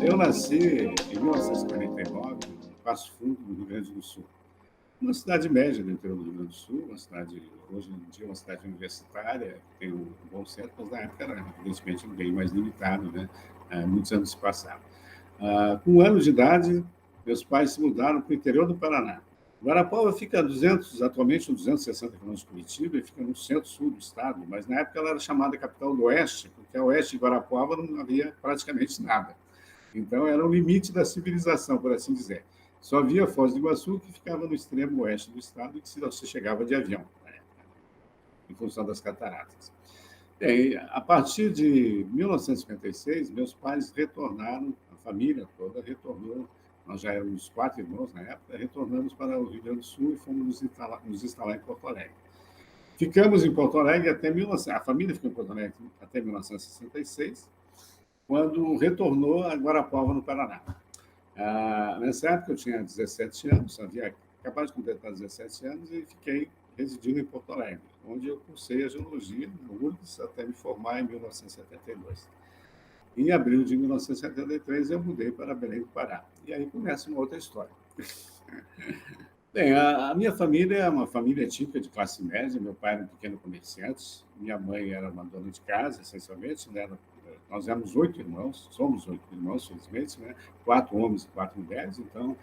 Eu nasci em 1949, em Passo Fundo, no Rio Grande do Sul. Uma cidade média do interior do Rio Grande do Sul, uma cidade, hoje em dia, uma cidade universitária, tem um bom centro, mas na época era, evidentemente, bem mais limitado, né? Muitos anos se passaram. Com 1 ano de idade, meus pais se mudaram para o interior do Paraná. Guarapuava fica a 200, atualmente 260 quilômetros de Curitiba, e fica no centro-sul do estado, mas na época ela era chamada capital do Oeste, porque a oeste de Guarapuava não havia praticamente nada. Então, era o limite da civilização, por assim dizer. Só havia Foz do Iguaçu, que ficava no extremo oeste do estado, e que você chegava de avião, né, em função das cataratas. Bem, a partir de 1956, meus pais retornaram, a família toda retornou, nós já éramos 4 irmãos na época, retornamos para o Rio Grande do Sul e fomos nos instalar em Porto Alegre. Ficamos em Porto Alegre até 19... A família ficou em Porto Alegre até 1966, quando retornou a Guarapuava, no Paraná. Nessa época eu tinha 17 anos, havia acabado de completar 17 anos e fiquei residindo em Porto Alegre, onde eu cursei a geologia no URGS até me formar em 1972. Em abril de 1973 eu mudei para Belém do Pará. E aí começa uma outra história. Bem, a minha família é uma família típica de classe média. Meu pai era um pequeno comerciante, minha mãe era uma dona de casa, essencialmente, né? Nós éramos 8 irmãos, somos 8 irmãos, felizmente, né? 4 homens e 4 mulheres. Então,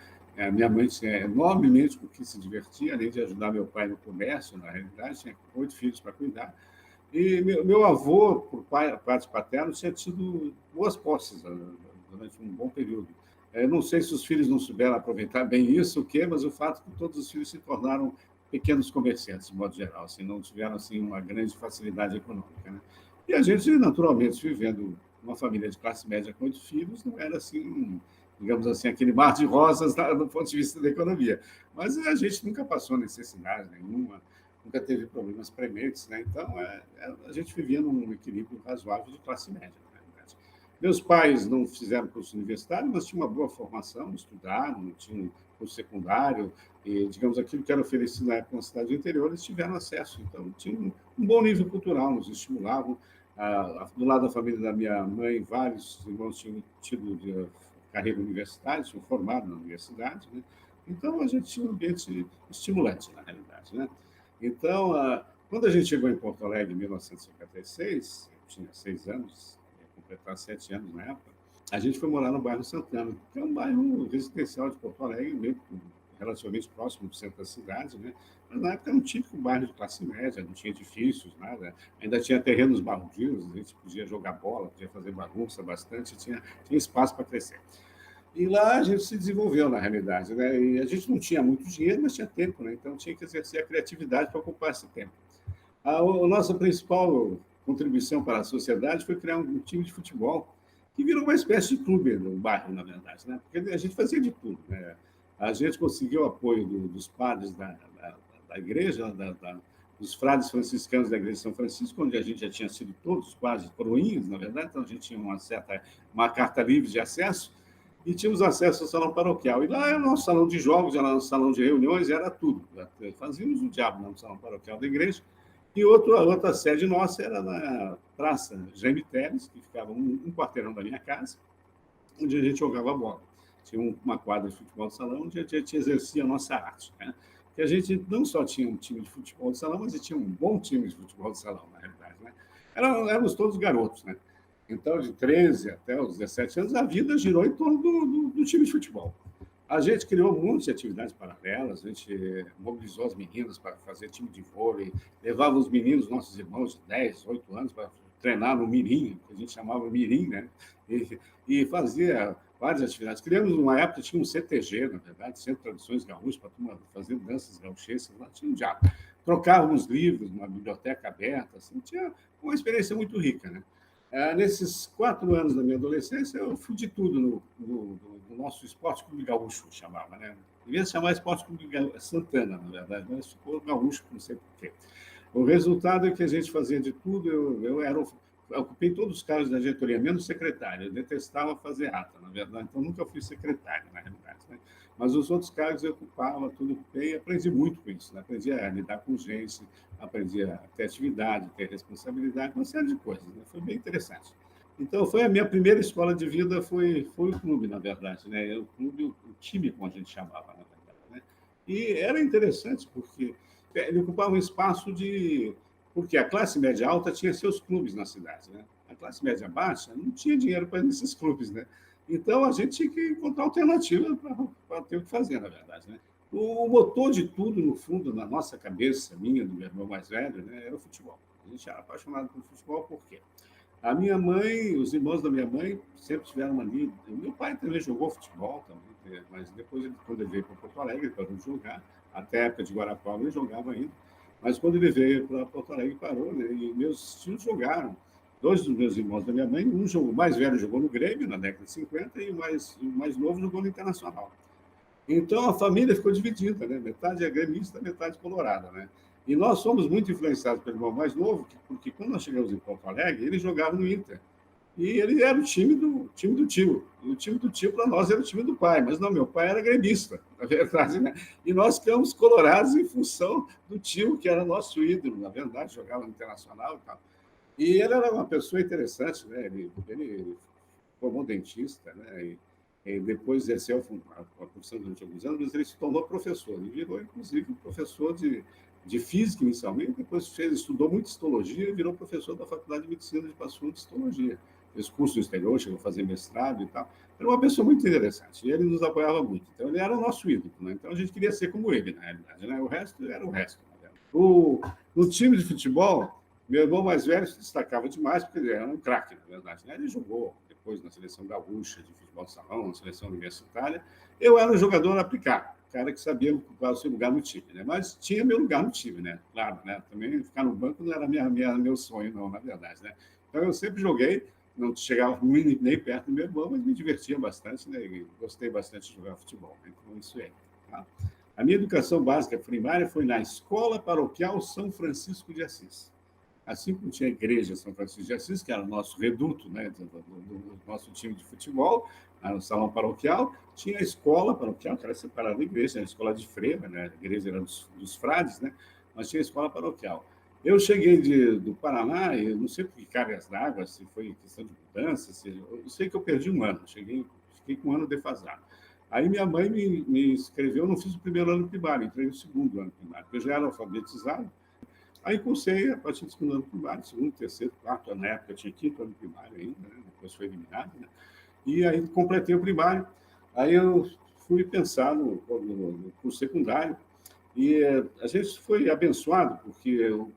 minha mãe tinha enormemente com o que se divertir, além de ajudar meu pai no comércio, na realidade, tinha 8 filhos para cuidar. E meu avô, por parte paterna, tinha tido boas posses durante um bom período. Não sei se os filhos não souberam aproveitar bem isso, o quê, mas o fato é que todos os filhos se tornaram pequenos comerciantes, de modo geral, assim, não tiveram assim, uma grande facilidade econômica. Né? E a gente, naturalmente, vivendo uma família de classe média com 8 filhos, não era assim, digamos assim, aquele mar de rosas do ponto de vista da economia. Mas a gente nunca passou necessidade nenhuma, nunca teve problemas prementes, né? Então, a gente vivia num equilíbrio razoável de classe média. Meus pais não fizeram curso universitário, mas tinham uma boa formação, estudaram, tinham curso secundário, e, digamos, aquilo que era oferecido na época na cidade do interior, eles tiveram acesso. Então, tinham um bom nível cultural, nos estimulavam. Do lado da família da minha mãe, vários irmãos tinham tido carreira universitária, tinham formado na universidade. Né? Então, a gente tinha um ambiente estimulante, na realidade. Né? Então, quando a gente chegou em Porto Alegre, em 1956, eu tinha 6 anos, completar 7 anos na época, a gente foi morar no bairro Santana, que é um bairro residencial de Porto Alegre, meio relativamente próximo do centro da cidade, né? Mas na época era um típico bairro de classe média, não tinha edifícios, nada, ainda tinha terrenos baldios, a gente podia jogar bola, podia fazer bagunça bastante, tinha espaço para crescer. E lá a gente se desenvolveu, na realidade, né? E a gente não tinha muito dinheiro, mas tinha tempo, né? Então tinha que exercer a criatividade para ocupar esse tempo. A nossa principal contribuição para a sociedade foi criar um time de futebol que virou uma espécie de clube no bairro, na verdade, né? Porque a gente fazia de tudo, né? A gente conseguiu o apoio dos padres da igreja, dos frades franciscanos da igreja de São Francisco, onde a gente já tinha sido todos quase coroinhas, na verdade, então a gente tinha uma carta livre de acesso e tínhamos acesso ao salão paroquial. E lá era o nosso salão de jogos, era o nosso salão de reuniões, era tudo. Fazíamos o diabo no salão paroquial da igreja. E a outra sede nossa era na Praça Jaime Teles, que ficava um quarteirão da minha casa, onde a gente jogava bola. Tinha uma quadra de futebol de salão, onde a gente exercia a nossa arte. Né? Que a gente não só tinha um time de futebol de salão, mas tinha um bom time de futebol de salão, na realidade. Né? Éramos todos garotos. Né? Então, de 13 até os 17 anos, a vida girou em torno do time de futebol. A gente criou um monte de atividades paralelas, a gente mobilizou as meninas para fazer time de vôlei, levava os meninos, nossos irmãos de 10, 8 anos, para treinar no mirim, que a gente chamava mirim, né? E fazia várias atividades. Criamos, numa época, tinha um CTG, na verdade, Centro de Tradições Gaúchas, para fazer danças gauchescas, lá tinha um diabo. Trocávamos livros, uma biblioteca aberta, assim, tinha uma experiência muito rica, né? Nesses 4 anos da minha adolescência, eu fui de tudo no nosso Esporte Clube Gaúcho, chamava, né? Devia se chamar Esporte Clube Santana, na verdade, mas ficou Gaúcho, não sei porquê. O resultado é que a gente fazia de tudo, eu ocupei todos os cargos da diretoria, menos secretário, eu detestava fazer ata, na verdade, então nunca fui secretário, na realidade. Né? Mas os outros cargos eu ocupava tudo bem, e aprendi muito com isso, né? Aprendi a lidar com gente, aprendi a ter atividade, ter responsabilidade, uma série de coisas, né? Foi bem interessante. Então, foi a minha primeira escola de vida, foi o clube, na verdade, né? O clube, o time, como a gente chamava, na verdade, né? E era interessante, porque ele ocupava um espaço de... Porque a classe média alta tinha seus clubes na cidade, né? A classe média baixa não tinha dinheiro para ir nesses clubes, né? Então, a gente tinha que encontrar alternativa para ter o que fazer, na verdade, né? O motor de tudo, no fundo, na nossa cabeça, minha, do meu irmão mais velho, né, era o futebol. A gente era apaixonado por futebol, por quê? A minha mãe, os irmãos da minha mãe sempre tiveram ali. Meu pai também jogou futebol, também, mas depois, quando ele veio para Porto Alegre, ele parou de jogar. Até a época de Guarapava, ele jogava ainda. Mas quando ele veio para Porto Alegre, parou, né? E meus tios jogaram. Dois dos meus irmãos da minha mãe, um jogou, o mais velho jogou no Grêmio, na década de 50, e o mais novo jogou no Internacional. Então a família ficou dividida, né? Metade é gremista, metade colorada, né? E nós somos muito influenciados pelo irmão mais novo, porque quando nós chegamos em Porto Alegre, ele jogava no Inter. E ele era o time do tio. E o time do tio, para nós, era o time do pai. Mas não, meu pai era gremista, na verdade, né? E nós ficamos colorados em função do tio, que era nosso ídolo, na verdade, jogava no Internacional e tal. E ele era uma pessoa interessante, né? Ele formou dentista, né? E depois exerceu a profissão durante alguns anos, mas ele se tornou professor. Ele virou, inclusive, professor de física inicialmente, depois estudou muito histologia e virou professor da Faculdade de Medicina de Passo Fundo de Histologia. Fez curso no exterior, chegou a fazer mestrado e tal. Era uma pessoa muito interessante e ele nos apoiava muito. Então, ele era o nosso ídolo, né? Então, a gente queria ser como ele, na realidade, né? O resto era o resto. Né? No time de futebol, meu irmão mais velho se destacava demais, porque ele era um craque, na verdade. Né? Ele jogou depois na seleção gaúcha de futebol de salão, na seleção universitária. Eu era um jogador aplicado, cara que sabia ocupar o seu lugar no time, né? Mas tinha meu lugar no time, né? Claro, né? Também ficar no banco não era meu sonho, não, na verdade, né? Então eu sempre joguei, não chegava nem perto do meu irmão, mas me divertia bastante, né? E gostei bastante de jogar futebol. Né? Então isso é. Tá? A minha educação básica primária foi na Escola Paroquial São Francisco de Assis. Assim como tinha a igreja São Francisco de Assis, que era o nosso reduto, né, do nosso time de futebol, no salão paroquial, tinha a escola paroquial, que era separada da igreja, era a escola de freira, né, a igreja era dos frades, né, mas tinha a escola paroquial. Eu cheguei do Paraná, e não sei por que cargas d'água, se foi questão de mudança, eu sei que eu perdi um ano, fiquei com um ano defasado. Aí minha mãe me inscreveu, eu não fiz o primeiro ano primário, entrei no segundo ano primário, porque eu já era alfabetizado. Aí cursei a partir do segundo ano primário, segundo, terceiro, quarto ano, na época eu tinha quinto ano primário ainda, né? Depois foi eliminado, né? E aí completei o primário. Aí eu fui pensar no curso secundário e a gente foi abençoado porque o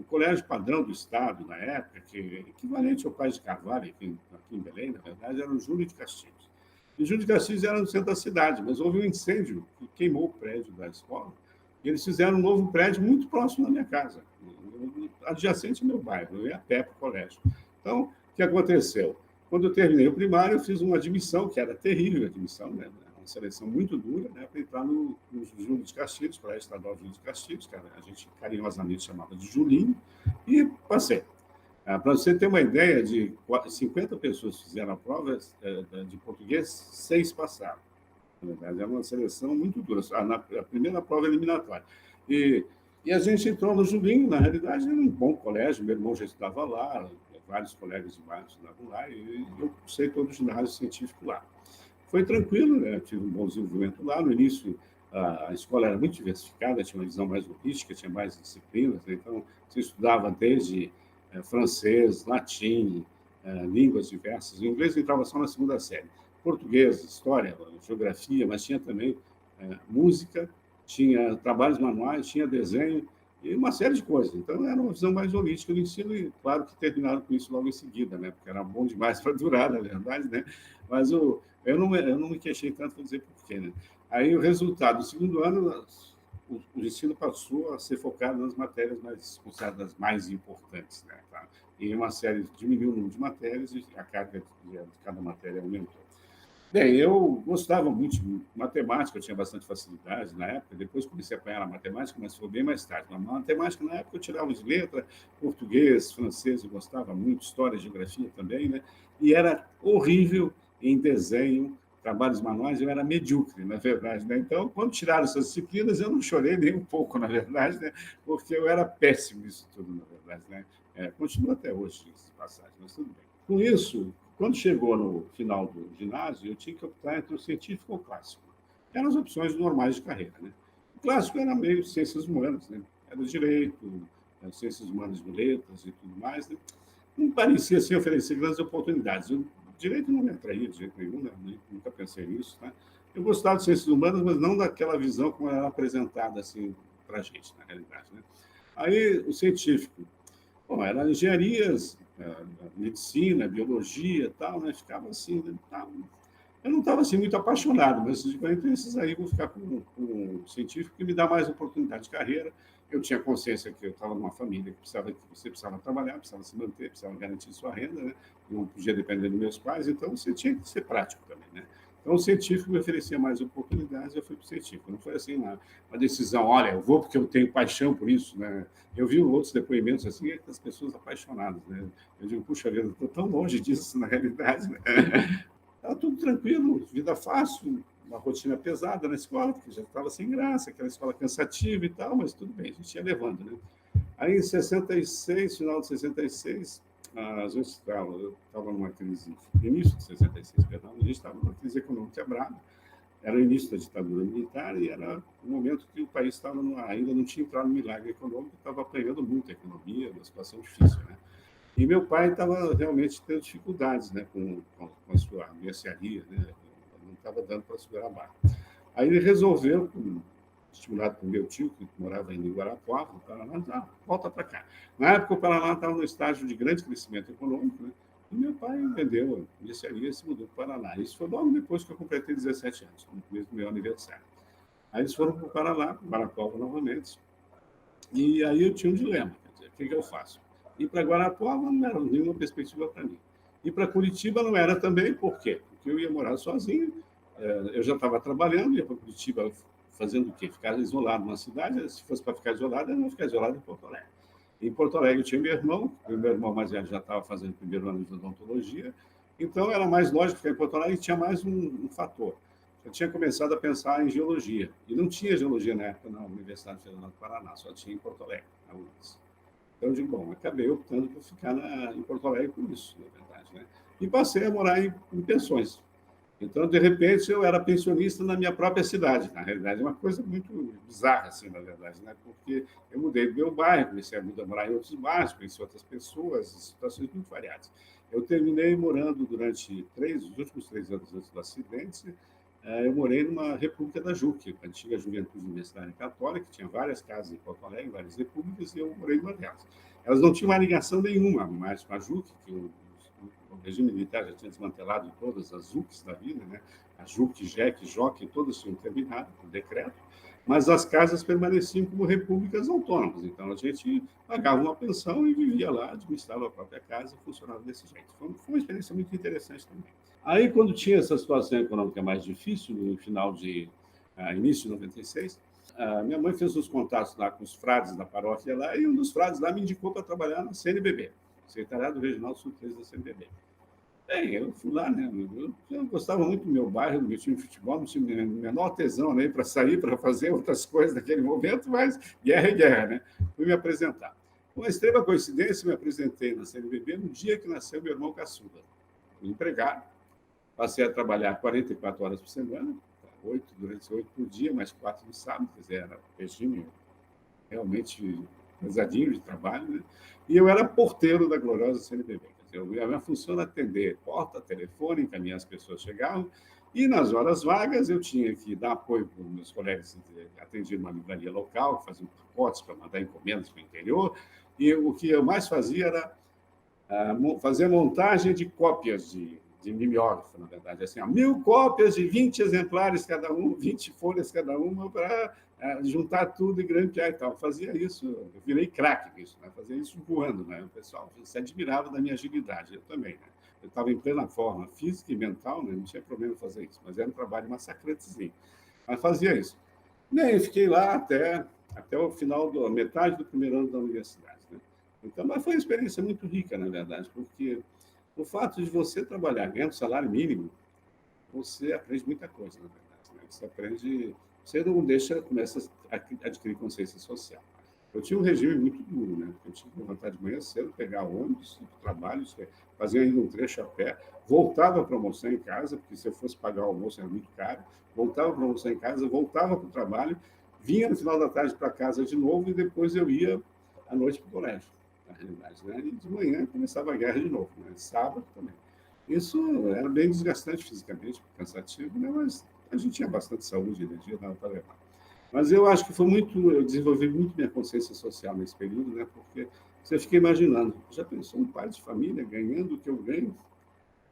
colégio padrão do Estado, na época, que é equivalente ao País de Carvalho, aqui em Belém, na verdade, era o Júlio de Castilhos. E o Júlio de Castilhos era no centro da cidade, mas houve um incêndio que queimou o prédio da escola. E eles fizeram um novo prédio muito próximo da minha casa, adjacente ao meu bairro, eu ia a pé para o colégio. Então, o que aconteceu? Quando eu terminei o primário, eu fiz uma admissão, que era terrível a admissão, né? Uma seleção muito dura, né? Para entrar no Júlio de Castilhos, Colégio Estadual Júlio de Castilhos, que a gente carinhosamente chamava de Julinho, e passei. Para você ter uma ideia, de 50 pessoas fizeram a prova de português, 6 passaram. Na verdade, é uma seleção muito dura. A primeira prova eliminatória. E a gente entrou no Julinho, na realidade, era um bom colégio, meu irmão já estudava lá, vários colegas de bairro estudavam lá, e eu cursei todo o ginásio científico lá. Foi tranquilo, né? Tive um bom desenvolvimento lá. No início, a escola era muito diversificada, tinha uma visão mais holística, tinha mais disciplinas, né? Então, você estudava desde francês, latim, línguas diversas. O inglês entrava só na segunda série. Português, história, geografia, mas tinha também música, tinha trabalhos manuais, tinha desenho e uma série de coisas. Então, era uma visão mais holística do ensino e, claro, que terminaram com isso logo em seguida, né? Porque era bom demais para durar, na verdade, né? Mas eu não me queixei tanto, vou dizer por quê, né? Aí, o resultado, no segundo ano, o ensino passou a ser focado nas matérias consideradas mais importantes, né? Tá? E uma série diminuiu o número de matérias e a carga de cada matéria aumentou. Bem, eu gostava muito de matemática, eu tinha bastante facilidade na época, depois comecei a apanhar na matemática, mas foi bem mais tarde. Na matemática, na época, eu tirava de letra, português, francês, eu gostava muito, história, geografia também, né? E era horrível em desenho, trabalhos manuais, eu era medíocre, na verdade. Né? Então, quando tiraram essas disciplinas, eu não chorei nem um pouco, na verdade, né? Porque eu era péssimo nisso tudo, na verdade. Né? Continuo até hoje, essa passagem, mas tudo bem. Com isso, quando chegou no final do ginásio, eu tinha que optar entre o científico ou o clássico. Eram as opções normais de carreira. Né? O clássico era meio ciências humanas, né? Era direito, ciências humanas de letras e tudo mais. Né? Não parecia assim, oferecer grandes oportunidades. O direito não me atraía de jeito nenhum, né? Nunca pensei nisso. Né? Eu gostava de ciências humanas, mas não daquela visão como era apresentada assim, para a gente, na realidade. Né? Aí, o científico, bom, eram engenharias, medicina, biologia, tal, né? Ficava assim, né? Eu não estava assim muito apaixonado, mas entre esses aí vou ficar com um científico que me dá mais oportunidade de carreira. Eu tinha consciência que eu estava numa família que você precisava trabalhar, precisava se manter, precisava garantir sua renda, né? Não podia depender dos meus pais, então você tinha que ser prático também, né? Então, o científico me oferecia mais oportunidades, eu fui para o científico. Não foi assim uma decisão, olha, eu vou porque eu tenho paixão por isso, né? Eu vi outros depoimentos assim, das pessoas apaixonadas, né? Eu digo, puxa vida, estou tão longe disso na realidade, né? Estava tudo tranquilo, vida fácil, uma rotina pesada na escola, porque já estava sem graça, aquela escola cansativa e tal, mas tudo bem, a gente ia levando, né? Aí, em 66, final de 66, a gente estava numa crise, início de 66, perdão, a gente estava numa crise econômica brava, era o início da ditadura militar e era o momento que o país estava ainda não tinha entrado no milagre econômico, estava apanhando muito a economia, uma situação difícil, né? E meu pai estava realmente tendo dificuldades, né, com a sua mercearia, né? Não estava dando para segurar a barra. Aí ele resolveu, estimulado por meu tio, que morava em Guarapuava, no Paraná, volta para cá. Na época, o Paraná estava no estágio de grande crescimento econômico, né? E meu pai vendeu a mercearia e se mudou para o Paraná. Isso foi logo depois que eu completei 17 anos, no mês do meu aniversário. Aí eles foram para o Paraná, para Guarapuava novamente, e aí eu tinha um dilema, quer dizer, o que eu faço? Ir para Guarapuava não era nenhuma perspectiva para mim. Ir para Curitiba não era também, por quê? Porque eu ia morar sozinho, eu já estava trabalhando, ia para Curitiba fazendo o quê? Ficar isolado numa cidade, se fosse para ficar isolado, eu não ia ficar isolado em Porto Alegre. Em Porto Alegre eu tinha o meu irmão mais velho já estava fazendo o primeiro ano de odontologia, então era mais lógico ficar em Porto Alegre e tinha mais um fator. Eu tinha começado a pensar em geologia, e não tinha geologia na época na Universidade Federal do Paraná, só tinha em Porto Alegre, na UFRGS. Então, eu digo, bom, acabei optando por ficar em Porto Alegre por isso, na verdade. Né? E passei a morar em pensões. Então, de repente, eu era pensionista na minha própria cidade. Na realidade, é uma coisa muito bizarra, assim, na verdade, né? Porque eu mudei do meu bairro, comecei a morar em outros bairros, conheci outras pessoas, situações muito variadas. Eu terminei morando durante os últimos 3 anos antes do acidente, eu morei numa república da JUC, a antiga Juventude Universitária Católica, que tinha várias casas em Porto Alegre, várias repúblicas, e eu morei numa delas. Elas não tinham uma ligação nenhuma mais com a JUC, que o regime militar já tinha desmantelado todas as JUCs da vida, né? A JUC, JEC, JOC, todas tinham terminado por decreto, mas as casas permaneciam como repúblicas autônomas. Então, a gente pagava uma pensão e vivia lá, administrava a própria casa, funcionava desse jeito. Foi uma experiência muito interessante também. Aí, quando tinha essa situação econômica mais difícil, no final início de 96, minha mãe fez uns contatos lá com os frades da paróquia lá, e um dos frades lá me indicou para trabalhar na CNBB, Secretariado Regional Sul 3 da CNBB. Bem, eu fui lá, né? Eu gostava muito do meu bairro, do meu time de futebol, não tinha o menor tesão né, para sair, para fazer outras coisas naquele momento, mas guerra é guerra, né? Fui me apresentar. Com uma extrema coincidência, me apresentei na CNBB no dia que nasceu meu irmão caçula, empregado. Passei a trabalhar 44 horas por semana, durante 8 por dia, mais 4 no sábado, quer dizer, era regime realmente pesadinho de trabalho, né? E eu era porteiro da gloriosa CNBB. Quer dizer, a minha função era atender porta, telefone, encaminhar as pessoas chegavam, e nas horas vagas eu tinha que dar apoio para os meus colegas que atendiam uma livraria local, faziam pacotes para mandar encomendas para o interior, e o que eu mais fazia era fazer montagem de cópias de mimeógrafo, na verdade, assim, 1.000 cópias de 20 exemplares cada um, 20 folhas cada uma, para juntar tudo e grampear e tal. Fazia isso, eu virei craque nisso, né? Fazia isso voando, né? O pessoal se admirava da minha agilidade, eu também, né? Eu estava em plena forma física e mental, né? Não tinha problema fazer isso, mas era um trabalho massacrantezinho. Mas fazia isso. Bem, eu fiquei lá até o final, metade do primeiro ano da universidade, né? Então, mas foi uma experiência muito rica, na verdade, porque o fato de você trabalhar ganhando salário mínimo, você aprende muita coisa, na verdade. Né? Você aprende, você não deixa, começa a adquirir consciência social. Eu tinha um regime muito duro, né? Eu tinha que levantar de manhã cedo, pegar ônibus, ir para o trabalho, fazia ainda um trecho a pé, voltava para almoçar em casa, porque se eu fosse pagar o almoço era muito caro, voltava para almoçar em casa, voltava para o trabalho, vinha no final da tarde para casa de novo e depois eu ia à noite para o colégio, na realidade. Né? E de manhã começava a guerra de novo, né? Sábado também. Isso era bem desgastante fisicamente, cansativo, né? Mas a gente tinha bastante saúde e energia, dava para levar. Mas eu acho que foi muito, eu desenvolvi muito minha consciência social nesse período, né? Porque você fica imaginando, já pensou um pai de família ganhando o que eu ganho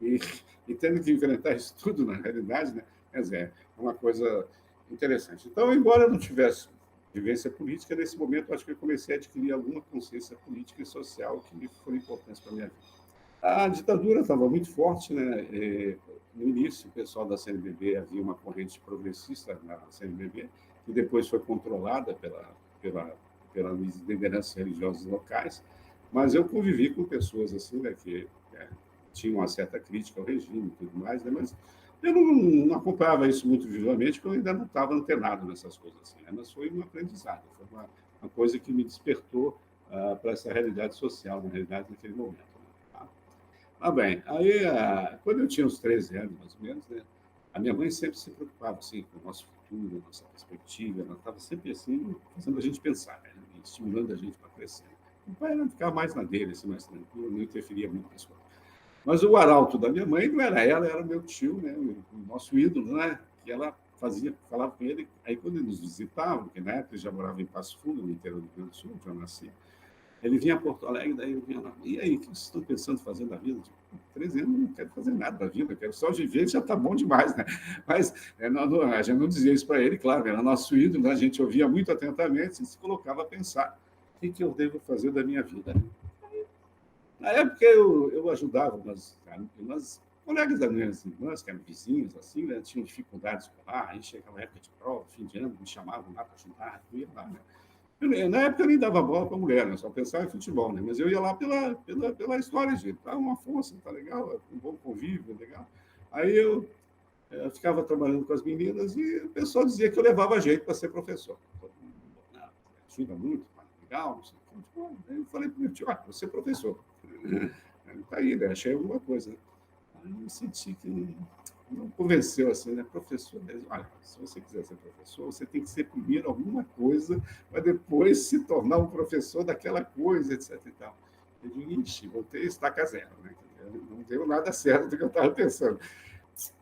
e, e tendo que enfrentar isso tudo na realidade, né? Quer dizer, é uma coisa interessante. Então, embora eu não tivesse vivência política, nesse momento eu acho que eu comecei a adquirir alguma consciência política e social que foram importantes para a minha vida. A ditadura estava muito forte, né? No início, o pessoal da CNBB, havia uma corrente progressista na CNBB, que depois foi controlada pelas lideranças religiosas locais, mas eu convivi com pessoas assim, né, que tinham uma certa crítica ao regime e tudo mais, né, mas eu não acompanhava isso muito visualmente, porque eu ainda não estava antenado nessas coisas assim, né, mas foi um aprendizado, foi uma coisa que me despertou para essa realidade social, na realidade, naquele momento. Né, tá? Ah, bem, aí, quando eu tinha uns 13 anos, mais ou menos, né, a minha mãe sempre se preocupava assim, com o nosso futuro, a nossa perspectiva, ela estava sempre assim, fazendo a gente pensar, né, estimulando a gente para crescer. O pai não ficava mais na dele, assim, mais tranquilo, não interferia muito nas coisas. Mas o arauto da minha mãe não era ela, era meu tio, né, o nosso ídolo, né, que ela falava com ele, aí quando ele nos visitava, porque na época ele já morava em Passo Fundo, no interior do Rio Grande do Sul, onde eu nasci, ele vinha a Porto Alegre, daí eu vinha lá, e aí, o que vocês estão pensando em fazer da vida? Tipo, 13 anos, não quero fazer nada da vida, quero só viver, já está bom demais, né? Mas a gente não dizia isso para ele, claro, era nosso ídolo, né? A gente ouvia muito atentamente e se colocava a pensar, o que eu devo fazer da minha vida? Na época, eu ajudava umas colegas das minhas irmãs, que eram vizinhas, assim, né? Tinham dificuldades escolar, aí chegava a época de prova, fim de ano, me chamavam lá para ajudar, eu ia lá, né? Na época eu nem dava bola para a mulher, né? Só pensava em futebol, né? Mas eu ia lá pela história, gente. Tá uma força, tá legal, um bom convívio, legal. Aí eu ficava trabalhando com as meninas e o pessoal dizia que eu levava jeito para ser professor. Todo mundo, não, ajuda muito, mas legal, não sei o que. Aí eu falei para o meu tio, vou ser professor. Tá aí, né? Achei alguma coisa. Né? Aí eu senti que não convenceu assim, né? Professor, olha, se você quiser ser professor, você tem que ser primeiro alguma coisa, para depois se tornar um professor daquela coisa, etc. E tal. Eu digo, ixi, voltei a estaca zero, né? Não deu nada certo do que eu estava pensando.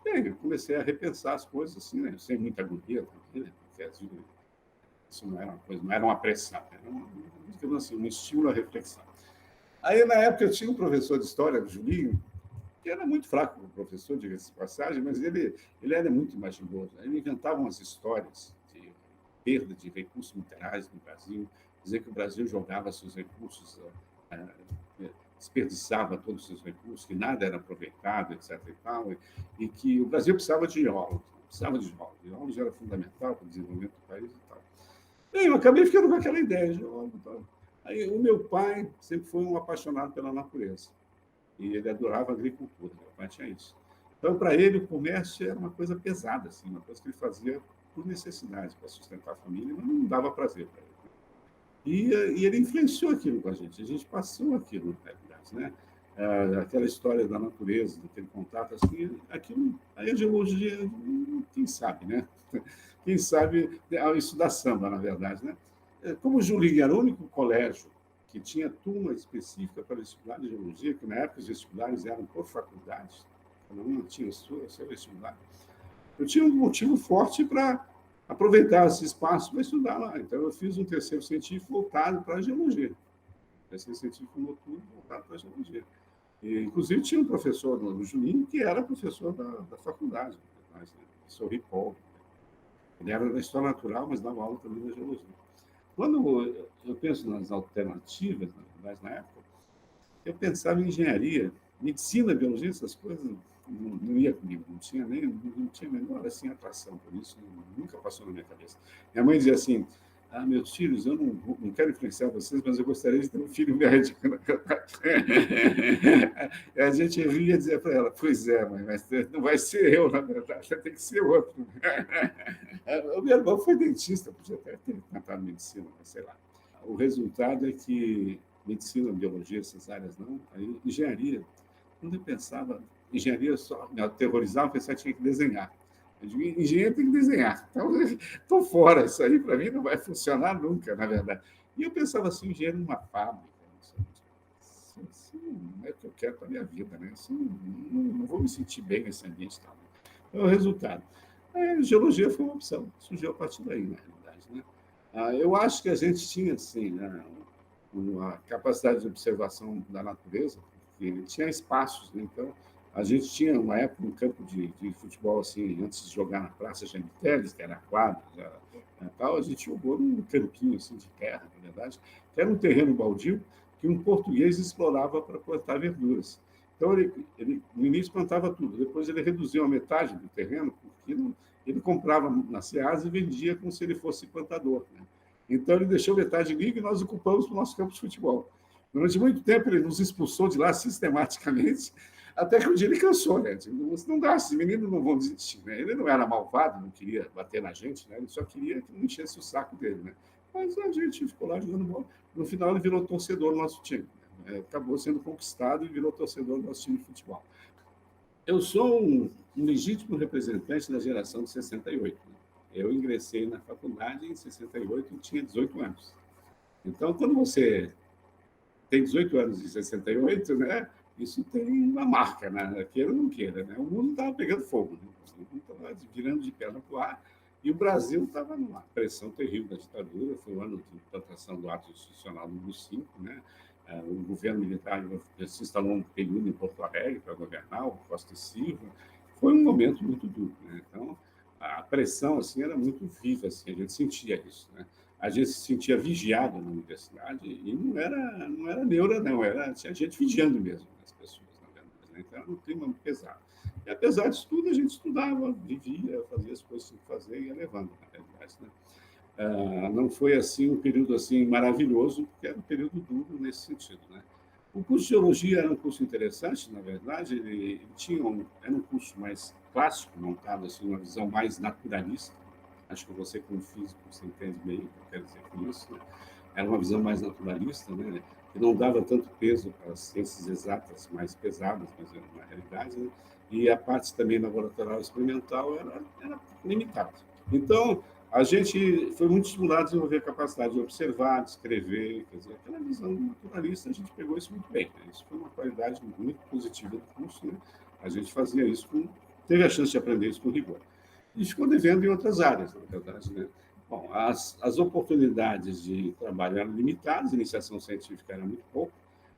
E aí, eu comecei a repensar as coisas assim, né? Sem muita agonia também, né? Porque isso não era uma coisa, não era uma pressão, era um estímulo à reflexão. Aí, na época, eu tinha um professor de história, o Julinho, que era muito fraco como professor, diga-se de passagem, mas ele era muito imaginoso. Ele inventava umas histórias de perda de recursos minerais no Brasil, dizer que o Brasil jogava seus recursos, desperdiçava todos os seus recursos, que nada era aproveitado, etc. e tal, e que o Brasil precisava de geólogos, geólogos era fundamental para o desenvolvimento do país e tal. E aí eu acabei ficando com aquela ideia, geólogo e tal. Aí o meu pai sempre foi um apaixonado pela natureza e ele adorava a agricultura, meu pai tinha isso. Então, para ele, o comércio era uma coisa pesada, assim, uma coisa que ele fazia por necessidade, para sustentar a família, mas não dava prazer para ele. E ele influenciou aquilo com a gente passou aquilo, na realidade, né? Aquela história da natureza, daquele contato, assim, aquilo, aí a geologia, quem sabe, né? Quem sabe estudar samba, na verdade, né? Como o Julinho era o único colégio que tinha turma específica para vestibular de geologia, que na época os vestibulares eram por faculdades, cada uma tinha o seu vestibular. Eu tinha um motivo forte para aproveitar esse espaço para estudar lá. Então, eu fiz um terceiro científico voltado para a geologia. Terceiro científico noturno voltado para a geologia. E, inclusive, tinha um professor do Juninho que era professor da faculdade, né? Sorri Paul. Ele era da História Natural, mas dava aula também da geologia. Quando eu penso nas alternativas, na verdade, na época, eu pensava em engenharia, medicina, biologia, essas coisas não ia comigo, não tinha a menor assim, atração por isso, nunca passou na minha cabeça. Minha mãe dizia assim, Meus filhos, eu não quero influenciar vocês, mas eu gostaria de ter um filho médico. A gente ria e dizia para ela, pois é, mãe, mas não vai ser eu, na verdade, tem que ser outro. O meu irmão foi dentista, podia até ter tentado medicina, mas sei lá. O resultado é que medicina, biologia, essas áreas não, aí engenharia, quando eu pensava, engenharia só me aterrorizava, pensava que tinha que desenhar. Eu digo, engenheiro tem que desenhar. Então, estou fora, isso aí para mim não vai funcionar nunca, na verdade. E eu pensava assim, engenheiro numa fábrica, isso não é o que eu quero para a minha vida, né? Assim, não vou me sentir bem nesse ambiente. Tal. Então, o resultado. A geologia foi uma opção, surgiu a partir daí, na realidade. Né? Eu acho que a gente tinha, assim, né, uma capacidade de observação da natureza, porque tinha espaços, né? Então, a gente tinha, uma época, um campo de futebol, assim, antes de jogar na Praça Jaime Teles, que era a quadra, tal, a gente jogou num campinho assim, de terra, na verdade, que era um terreno baldio que um português explorava para plantar verduras. Então, ele no início plantava tudo, depois ele reduziu a metade do terreno, porque ele comprava na Ceasa e vendia como se ele fosse plantador. Né? Então, ele deixou metade livre e nós ocupamos o nosso campo de futebol. Durante muito tempo, ele nos expulsou de lá sistematicamente, até que um dia ele cansou, né? Não dá, esses meninos não vão desistir, né? Ele não era malvado, não queria bater na gente, né? Ele só queria que não enchesse o saco dele, né? Mas a gente ficou lá jogando bola. No final, ele virou torcedor do nosso time. Né? Acabou sendo conquistado e virou torcedor do nosso time de futebol. Eu sou um legítimo representante da geração de 68. Né? Eu ingressei na faculdade em 68 e tinha 18 anos. Então, quando você tem 18 anos em 68, né? Isso tem uma marca, né? Queira ou não queira, né? O mundo estava pegando fogo, né? O mundo estava virando de perna para o ar e o Brasil estava numa pressão terrível da ditadura. Foi o ano de implantação do ato institucional número 5, né? O governo militar se instalou um período em Porto Alegre para governar, o Costa e Silva. Foi um momento muito duro, né? Então, a pressão assim era muito viva, assim, a gente sentia isso, né? A gente se sentia vigiado na universidade e não era neura, não, tinha gente vigiando mesmo as pessoas, na verdade. Né? Então, era um clima pesado. E, apesar disso tudo, a gente estudava, vivia, fazia as coisas que tinha que fazer e ia levando, na realidade. Né? Não foi assim um período assim maravilhoso, porque era um período duro nesse sentido. Né? O curso de Geologia era um curso interessante, na verdade, ele era um curso mais clássico, montado assim, uma visão mais naturalista. Acho que você, como físico, você entende bem o que eu quero dizer com isso. Né? Era uma visão mais naturalista, né? Que não dava tanto peso para as ciências exatas mais pesadas, mas era uma realidade. Né? E a parte também laboratorial experimental era limitada. Então, a gente foi muito estimulado a desenvolver a capacidade de observar, de escrever, quer dizer, aquela visão naturalista, a gente pegou isso muito bem. Né? Isso foi uma qualidade muito positiva do curso. Né? A gente fazia isso, teve a chance de aprender isso com rigor. E ficou devendo em outras áreas, na verdade. Né? Bom, as oportunidades de trabalho eram limitadas, a iniciação científica era muito pouco.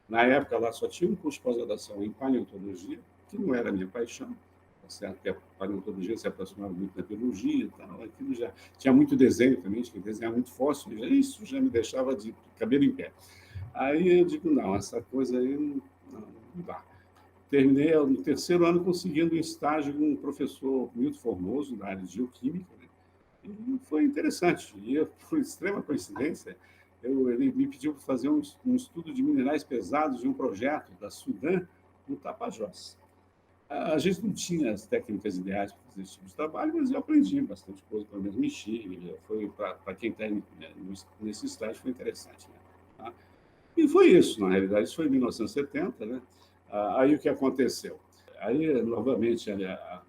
Na época, lá só tinha um curso de pós-graduação em paleontologia, que não era a minha paixão, tá certo? Porque a paleontologia se aproximava muito da biologia e tal, aquilo já tinha muito desenho também, tinha que desenhar muito fóssil, isso já me deixava de cabelo em pé. Aí eu digo, não, essa coisa aí não dá. Terminei no terceiro ano conseguindo um estágio com um professor muito formoso da área de geoquímica, né? E foi interessante. E eu, por extrema coincidência, ele me pediu para fazer um estudo de minerais pesados de um projeto da Sudã no Tapajós. A gente não tinha as técnicas ideais para fazer esse tipo de trabalho, mas eu aprendi bastante coisa, pelo menos mexi. Foi para quem está nesse estágio foi interessante. Né? Tá? E foi isso, na realidade, isso foi em 1970, né? Aí o que aconteceu? Aí, novamente, a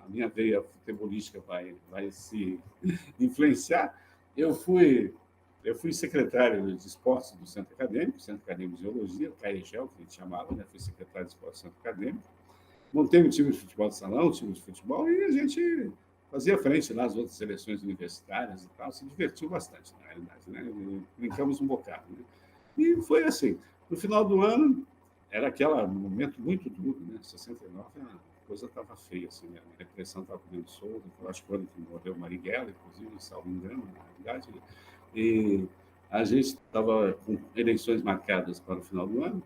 minha veia futebolística vai se influenciar. Eu fui, eu fui secretário de esportes do Centro Acadêmico de Geologia, o CAEGEL, que a gente chamava, né? Fui secretário de esportes do Centro Acadêmico. Montei um time de futebol de salão, um time de futebol, e a gente fazia frente lá às outras seleções universitárias e tal, se divertiu bastante, na realidade, né? E brincamos um bocado, né? E foi assim. No final do ano, era aquele momento muito duro, né? 69, a coisa estava feia, assim, né? A repressão estava comendo solta. Eu acho que o ano que morreu Marighella, inclusive, salvo engano, na realidade. E a gente estava com eleições marcadas para o final do ano.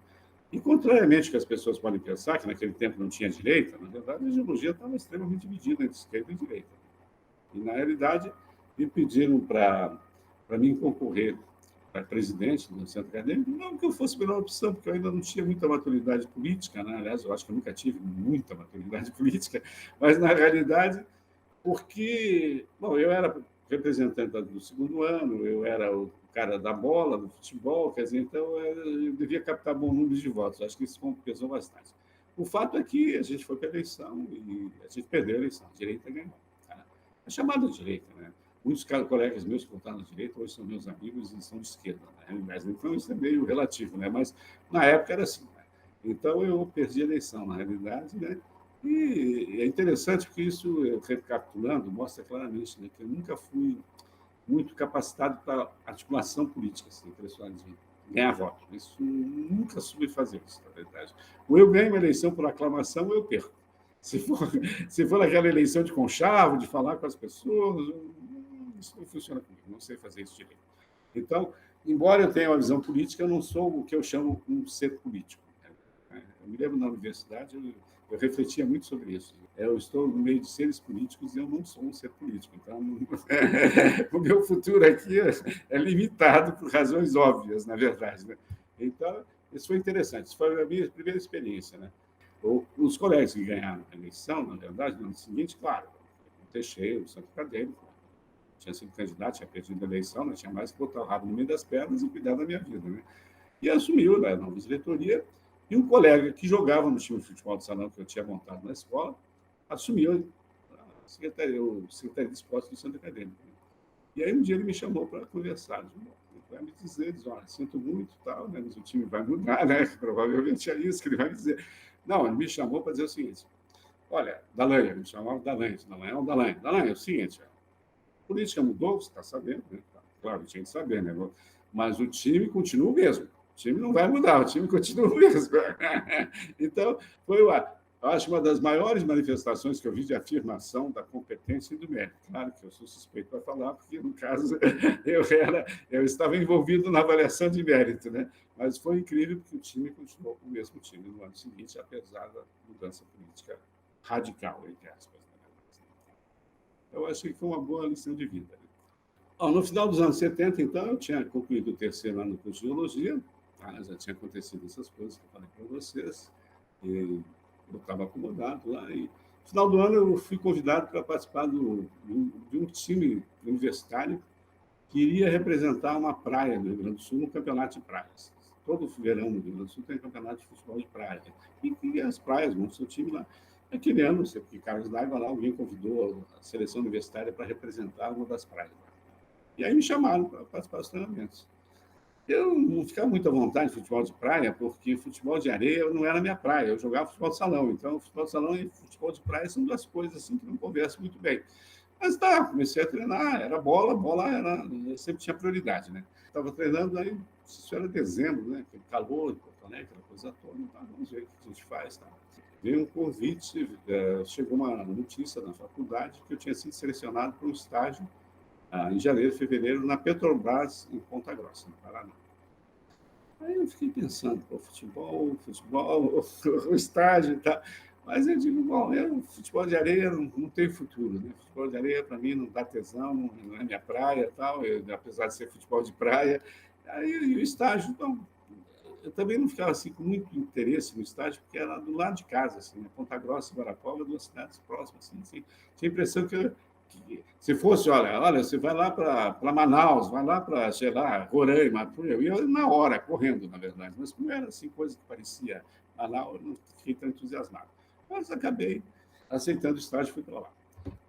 E, contrariamente ao que as pessoas podem pensar, que naquele tempo não tinha direita, na verdade, a geologia estava extremamente dividida entre esquerda e direita. E, na realidade, me pediram para para mim concorrer para presidente do centro acadêmico, não que eu fosse a melhor opção, porque eu ainda não tinha muita maturidade política, né? Aliás, eu acho que eu nunca tive muita maturidade política, mas, na realidade, porque, bom, eu era representante do segundo ano, eu era o cara da bola, do futebol, quer dizer, então eu devia captar bom número de votos, acho que isso pesou bastante. O fato é que a gente foi para a eleição e a gente perdeu a eleição, a direita ganhou. Tá? É chamada direita, né? Muitos colegas meus que votaram na direita hoje são meus amigos e são de esquerda, né? Então isso é meio relativo, né? Mas na época era assim. Né? Então eu perdi a eleição, na realidade, né? E é interessante porque isso, recapitulando, mostra claramente, né, que eu nunca fui muito capacitado para articulação política, assim, pessoal, de ganhar voto. Isso nunca soube fazer isso, na verdade. Ou eu ganho uma eleição por aclamação, ou eu perco. Se for, se for aquela eleição de conchavo, de falar com as pessoas, isso não funciona comigo, não sei fazer isso direito. Então, embora eu tenha uma visão política, eu não sou o que eu chamo um ser político. Eu me lembro na universidade, eu refletia muito sobre isso. Eu estou no meio de seres políticos e eu não sou um ser político. Então, o meu futuro aqui é limitado por razões óbvias, na verdade. Né? Então, isso foi interessante. Isso foi a minha primeira experiência. Né? Os colegas que ganharam a eleição, na verdade, no ano seguinte, claro, o Teixeira, o centro acadêmico, tinha sido candidato, tinha perdido a eleição, não tinha mais que botar o rabo no meio das pernas e cuidar da minha vida. Né? E assumiu, né, na diretoria, e um colega que jogava no time de futebol de salão que eu tinha montado na escola, assumiu a secretaria, o secretário de esporte do centro acadêmico. E aí um dia ele me chamou para conversar. Ele vai me dizer, olha, sinto muito, tal, né, mas o time vai mudar, né? Provavelmente é isso que ele vai me dizer. Não, ele me chamou para dizer o seguinte, olha, Dalanha, me chamava Dalanha, Dalanha é um Dalanha. Dalanha, é o seguinte, a política mudou, você está sabendo, né? Claro, tinha que saber, né? Mas o time continua o mesmo. O time não vai mudar, o time continua o mesmo. Então, foi, eu acho, uma das maiores manifestações que eu vi de afirmação da competência e do mérito. Claro que eu sou suspeito para falar, porque, no caso, eu estava envolvido na avaliação de mérito, né? Mas foi incrível, porque o time continuou o mesmo time no ano seguinte, apesar da mudança política radical, entre aspas. Eu achei que foi uma boa lição de vida. No final dos anos 70, então, eu tinha concluído o terceiro ano do curso de Geologia, já tinha acontecido essas coisas que eu falei para vocês, e eu estava acomodado lá, e no final do ano eu fui convidado para participar de um time universitário que iria representar uma praia do Rio Grande do Sul no campeonato de praias. Todo verão no Rio Grande do Sul tem campeonato de futebol de praia, e as praias vão seu time lá. Aquele ano, não sei porque Carlos d'Água lá, alguém convidou a seleção universitária para representar uma das praias. E aí me chamaram para participar dos treinamentos. Eu não ficava muito à vontade de futebol de praia, porque futebol de areia não era minha praia. Eu jogava futebol de salão. Então, futebol de salão e futebol de praia são duas coisas assim que não conversam muito bem. Mas tá, comecei a treinar, era bola era, eu sempre tinha prioridade, né? Estava treinando, aí isso era dezembro, né? Aquele calor, aquela coisa toda, tá, vamos ver o que a gente faz. Tá. Veio um convite, chegou uma notícia na faculdade que eu tinha sido selecionado para um estágio em janeiro, fevereiro, na Petrobras, em Ponta Grossa, no Paraná. Aí eu fiquei pensando, futebol, o estágio e tal. Mas eu digo, bom, futebol de areia não tem futuro, né? Futebol de areia, para mim, não dá tesão, não é minha praia tal, apesar de ser futebol de praia. Aí o estágio, então, eu também não ficava assim com muito interesse no estágio, porque era do lado de casa, assim, né? Ponta Grossa e Guarapuava, duas cidades próximas, assim. Tinha a impressão que se fosse, olha, você vai lá para Manaus, vai lá para, sei lá, Roraima, eu ia na hora, correndo, na verdade. Mas como era assim, coisa que parecia Manaus, eu não fiquei tão entusiasmado. Mas acabei aceitando o estágio e fui para lá.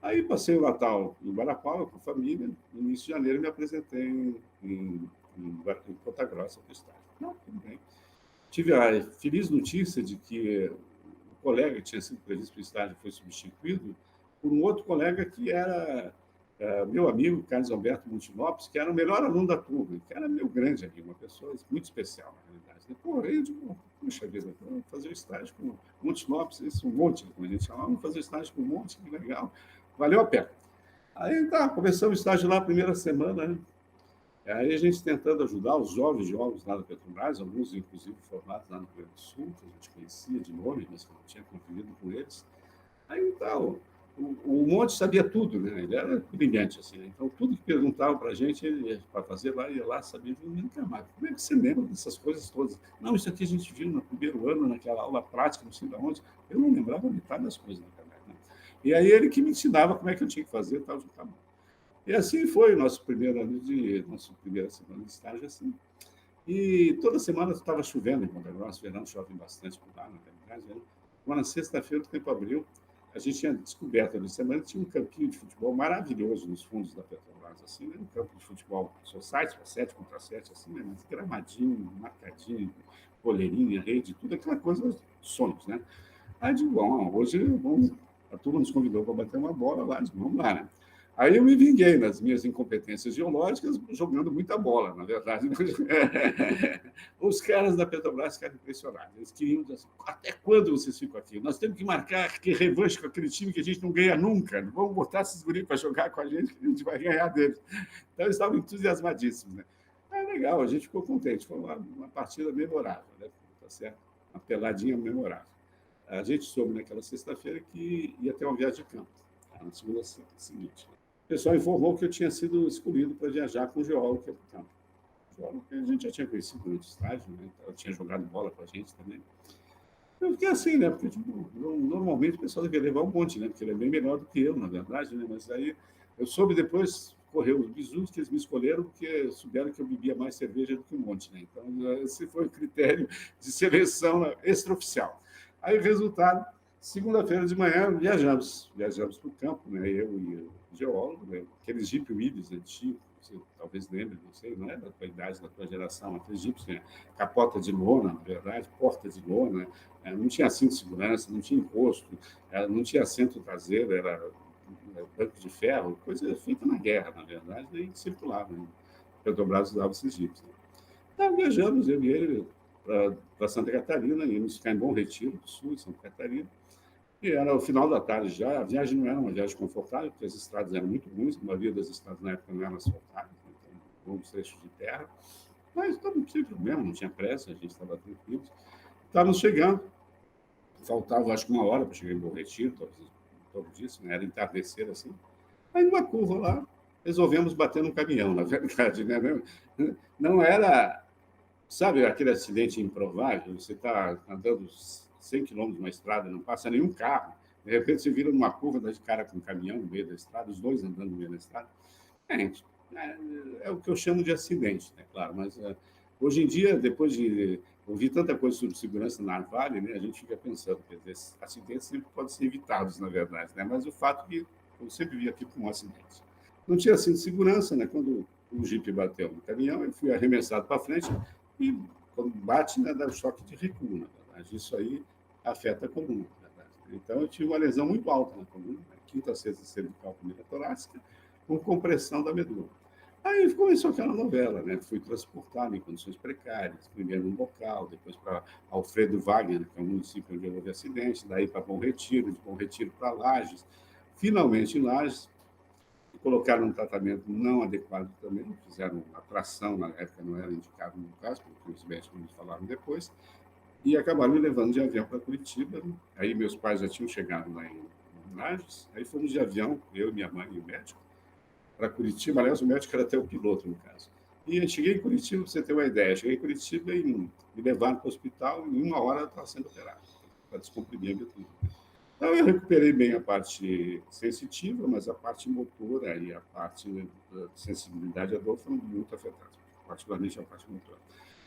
Aí passei o Natal em Guarapuava com a família, no início de janeiro me apresentei em Ponta Grossa para o estágio. Não, tudo bem. Tive a feliz notícia de que o colega que tinha sido previsto para o estágio foi substituído por um outro colega que era meu amigo, Carlos Alberto Montinopes, que era o melhor aluno da turma, que era meu grande amigo, uma pessoa muito especial, na realidade. Pô, eu digo, puxa vida, vou fazer o estágio com o Montinopes, isso, um monte, como a gente chama, vamos fazer o estágio com um monte, que legal. Valeu a pena. Aí tá, começamos o estágio lá, primeira semana, né? Aí a gente tentando ajudar os jovens geólogos lá da Petrobras, alguns inclusive formados lá no Rio Grande do Sul, que a gente conhecia de nome, mas que não tinha convivido com eles. Aí tal, o Monte sabia tudo, né? Ele era brilhante, assim, né? Então, tudo que perguntavam para a gente, ele para fazer lá, ia lá, sabia. Eu nunca mais. Como é que você lembra dessas coisas todas? Não, isso aqui a gente viu no primeiro ano, naquela aula prática, não sei de onde. Eu não lembrava metade das coisas, na verdade, né? E aí ele que me ensinava como é que eu tinha que fazer, tal, tal. E assim foi o nosso primeiro ano nossa primeira semana de estágio, assim. E toda semana estava chovendo em Ponta Grossa, verão chove bastante por lá, na verdade, né? Mas na sexta-feira, o tempo abriu, a gente tinha descoberto ali semana que tinha um campinho de futebol maravilhoso nos fundos da Petrobras, assim, né? Um campo de futebol society, 7 contra 7, assim, né? Mas gramadinho, marcadinho, goleirinha, rede, tudo aquela coisa, sonhos, né? Aí eu digo, bom, hoje vamos, a turma nos convidou para bater uma bola lá, digo, vamos lá, né? Aí eu me vinguei nas minhas incompetências geológicas, jogando muita bola, na verdade. Os caras da Petrobras ficaram impressionados. Eles queriam dizer assim, até quando vocês ficam aqui? Nós temos que marcar que revanche com aquele time que a gente não ganha nunca. Não vamos botar esses guris para jogar com a gente, que a gente vai ganhar deles. Então, eles estavam entusiasmadíssimos. Né? É legal, a gente ficou contente. Foi uma partida memorável, né? Tá certo? Uma peladinha memorável. A gente soube naquela sexta-feira que ia ter uma viagem de campo, na segunda seguinte. O pessoal informou que eu tinha sido escolhido para viajar com o geólogo que é para o campo. O geólogo que a gente já tinha conhecido durante o estágio, né? Ela tinha jogado bola com a gente também. Eu fiquei assim, né? Porque tipo, normalmente o pessoal deveria levar um monte, né? Porque ele é bem melhor do que eu, na verdade, né? Mas aí eu soube depois, correu os bisus que eles me escolheram porque souberam que eu bebia mais cerveja do que um monte, né? Então, esse foi o critério de seleção extraoficial. Aí, resultado, segunda-feira de manhã, viajamos para o campo, né? Eu e o geólogo, né? Aqueles Jeep Willys antigos, você talvez lembre, não sei, não é da tua idade, da tua geração, aqueles Jeeps, né? Capota de lona, na verdade, porta de lona, não tinha cinto de segurança, não tinha encosto, não tinha assento traseiro, era banco de ferro, coisa feita na guerra, na verdade, daí circulava. Né? O Petrobras usava esses Jeeps. Né? Então, viajamos, eu e ele, para Santa Catarina, íamos ficar em Bom Retiro do Sul, em Santa Catarina, e era o final da tarde já, a viagem não era uma viagem confortável, porque as estradas eram muito ruins, a maioria das estradas na época não eram asfaltadas, então, longos trechos de terra, mas não tinha problema, não tinha pressa, a gente estava tranquilo. Estávamos chegando, faltava acho que uma hora para chegar em Bom Retiro, talvez em torno disso, né? Era entardecer assim. Aí numa curva lá, resolvemos bater num caminhão, na verdade, né? Não era, sabe, aquele acidente improvável, você está andando 100 quilômetros numa estrada, não passa nenhum carro, de repente você vira numa curva, dá de cara com um caminhão no meio da estrada, os dois andando no meio da estrada. É o que eu chamo de acidente, né? Claro, mas hoje em dia, depois de ouvir tanta coisa sobre segurança na Vale, né, a gente fica pensando, quer dizer, acidentes sempre podem ser evitados, na verdade, né? Mas o fato é que eu sempre vi aqui como um acidente. Não tinha cinto de segurança, né? Quando o Jeep bateu no caminhão, eu fui arremessado para frente e, quando bate, né, dá um choque de recuo, na verdade. Isso aí afeta a coluna, na verdade. Então, eu tive uma lesão muito alta na coluna, né? Quinta, sexta cervical, primeira torácica, com compressão da medula. Aí começou aquela novela, né? Fui transportado em condições precárias, primeiro no local, depois para Alfredo Wagner, que é um município onde houve acidente, daí para Bom Retiro, de Bom Retiro para Lages. Finalmente, em Lages, colocaram um tratamento não adequado também, fizeram uma tração, na época não era indicado no caso, porque os médicos nos falaram depois, e acabaram me levando de avião para Curitiba. Né? Aí meus pais já tinham chegado lá em Lages, aí fomos de avião, eu, minha mãe e o médico, para Curitiba. Aliás, o médico era até o piloto, no caso. E eu cheguei em Curitiba, para você ter uma ideia, cheguei em Curitiba e me levaram para o hospital, e em uma hora eu estava sendo operado, para descomprimir a medula. Então, eu recuperei bem a parte sensitiva, mas a parte motora e a parte da sensibilidade à dor foram muito afetadas, particularmente a parte motora.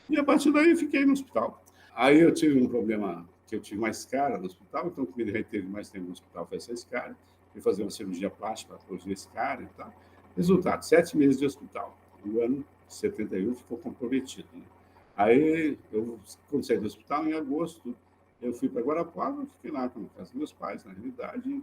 E a partir daí eu fiquei no hospital. Aí eu tive um problema, que eu tive uma escara no hospital, então o que me reteve mais tempo no hospital foi essa escara. Fui fazer uma cirurgia plástica para corrigir a escara e tal. Resultado, 7 meses de hospital. O ano de 71 ficou comprometido. Né? Aí, quando saí do hospital, em agosto, eu fui para Guarapuava, fiquei lá com a casa dos meus pais, na realidade.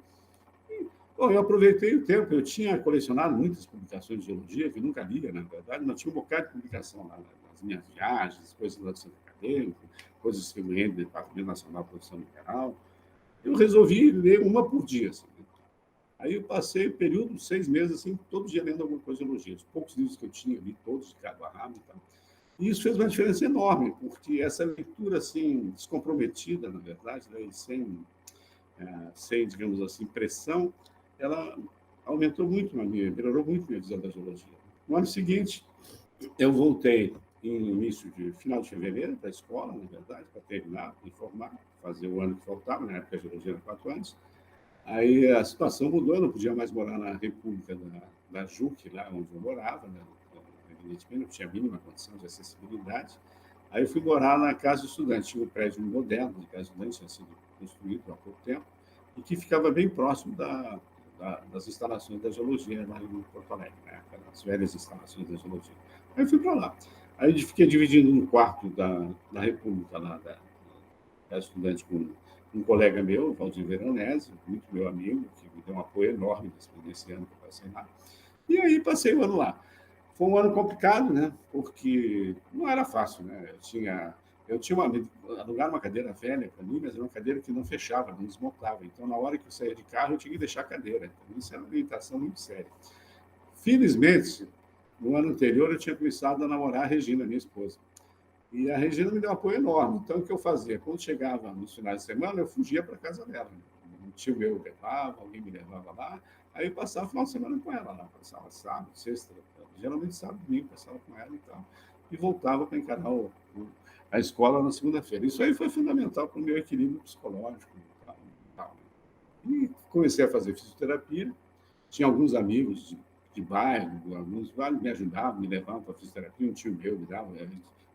Bom, eu aproveitei o tempo, eu tinha colecionado muitas publicações de geologia, que eu nunca lia, na verdade, mas tinha um bocado de publicação lá nas minhas viagens, coisas lá do centro acadêmico, coisas que eu ganhei do Departamento Nacional de Produção Mineral. Eu resolvi ler uma por dia. Assim, né? Aí eu passei o período, 6 meses, assim, todo dia lendo alguma coisa de geologia. Os poucos livros que eu tinha, li todos de cabo a rabo e tal. E isso fez uma diferença enorme, porque essa leitura, assim, descomprometida, na verdade, né, sem, digamos assim, pressão, ela aumentou muito melhorou muito minha visão da geologia. No ano seguinte, eu voltei em final de fevereiro para a escola, na verdade, para terminar, me formar, fazer o ano que faltava, na época a geologia era 4 anos. Aí a situação mudou, eu não podia mais morar na República da Juc, lá onde eu morava, né? Evidentemente não tinha a mínima condição de acessibilidade. Aí eu fui morar na Casa do Estudante, tinha um prédio moderno de Casa do Estudante, tinha sido construído há pouco tempo, e que ficava bem próximo das instalações da geologia lá em Porto Alegre, né? As velhas instalações da geologia. Aí eu fui para lá. Aí eu fiquei dividindo um quarto da República, lá da Estudante, com um colega meu, Valdir Veronese, muito meu amigo, que me deu um apoio enorme nesse ano que eu passei lá. E aí passei o ano lá. Foi um ano complicado, né? Porque não era fácil, né? Alugar uma cadeira velha para mim, mas era uma cadeira que não fechava, não desmontava. Então, na hora que eu saía de carro, eu tinha que deixar a cadeira. Então, isso era uma limitação muito séria. Felizmente, no ano anterior, eu tinha começado a namorar a Regina, minha esposa. E a Regina me deu um apoio enorme. Então, o que eu fazia? Quando chegava nos finais de semana, eu fugia para casa dela. Um tio meu levava, alguém me levava lá. Aí eu passava o final de semana com ela lá. Passava sábado, sexta, geralmente sábado, domingo, passava com ela e tal. E voltava para encarar a escola na segunda-feira. Isso aí foi fundamental para o meu equilíbrio psicológico e tal. E comecei a fazer fisioterapia. Tinha alguns amigos de bairro, alguns vários me ajudavam, me levavam para fisioterapia. Um tio meu me dava,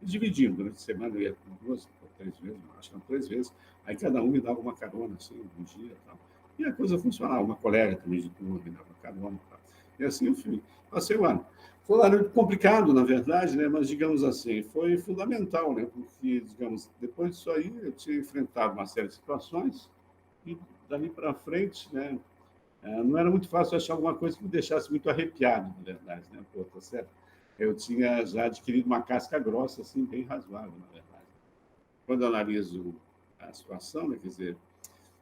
dividindo. Durante a semana eu ia 2 ou 3 vezes, acho que eram 3 vezes. Aí cada um me dava uma carona, assim, um dia e tal. E a coisa funcionava. Uma colega também de turma me dava carona e tal. E assim eu fui. Passei o ano. Foi um ano complicado, na verdade, né? Mas, digamos assim, foi fundamental, né? Porque, digamos, depois disso aí, eu tinha enfrentado uma série de situações e, dali para frente, né? Não era muito fácil achar alguma coisa que me deixasse muito arrepiado, na verdade, né? Pô, tá certo? Eu tinha já adquirido uma casca grossa, assim, bem razoável, na verdade. Quando eu analiso a situação, né? Quer dizer,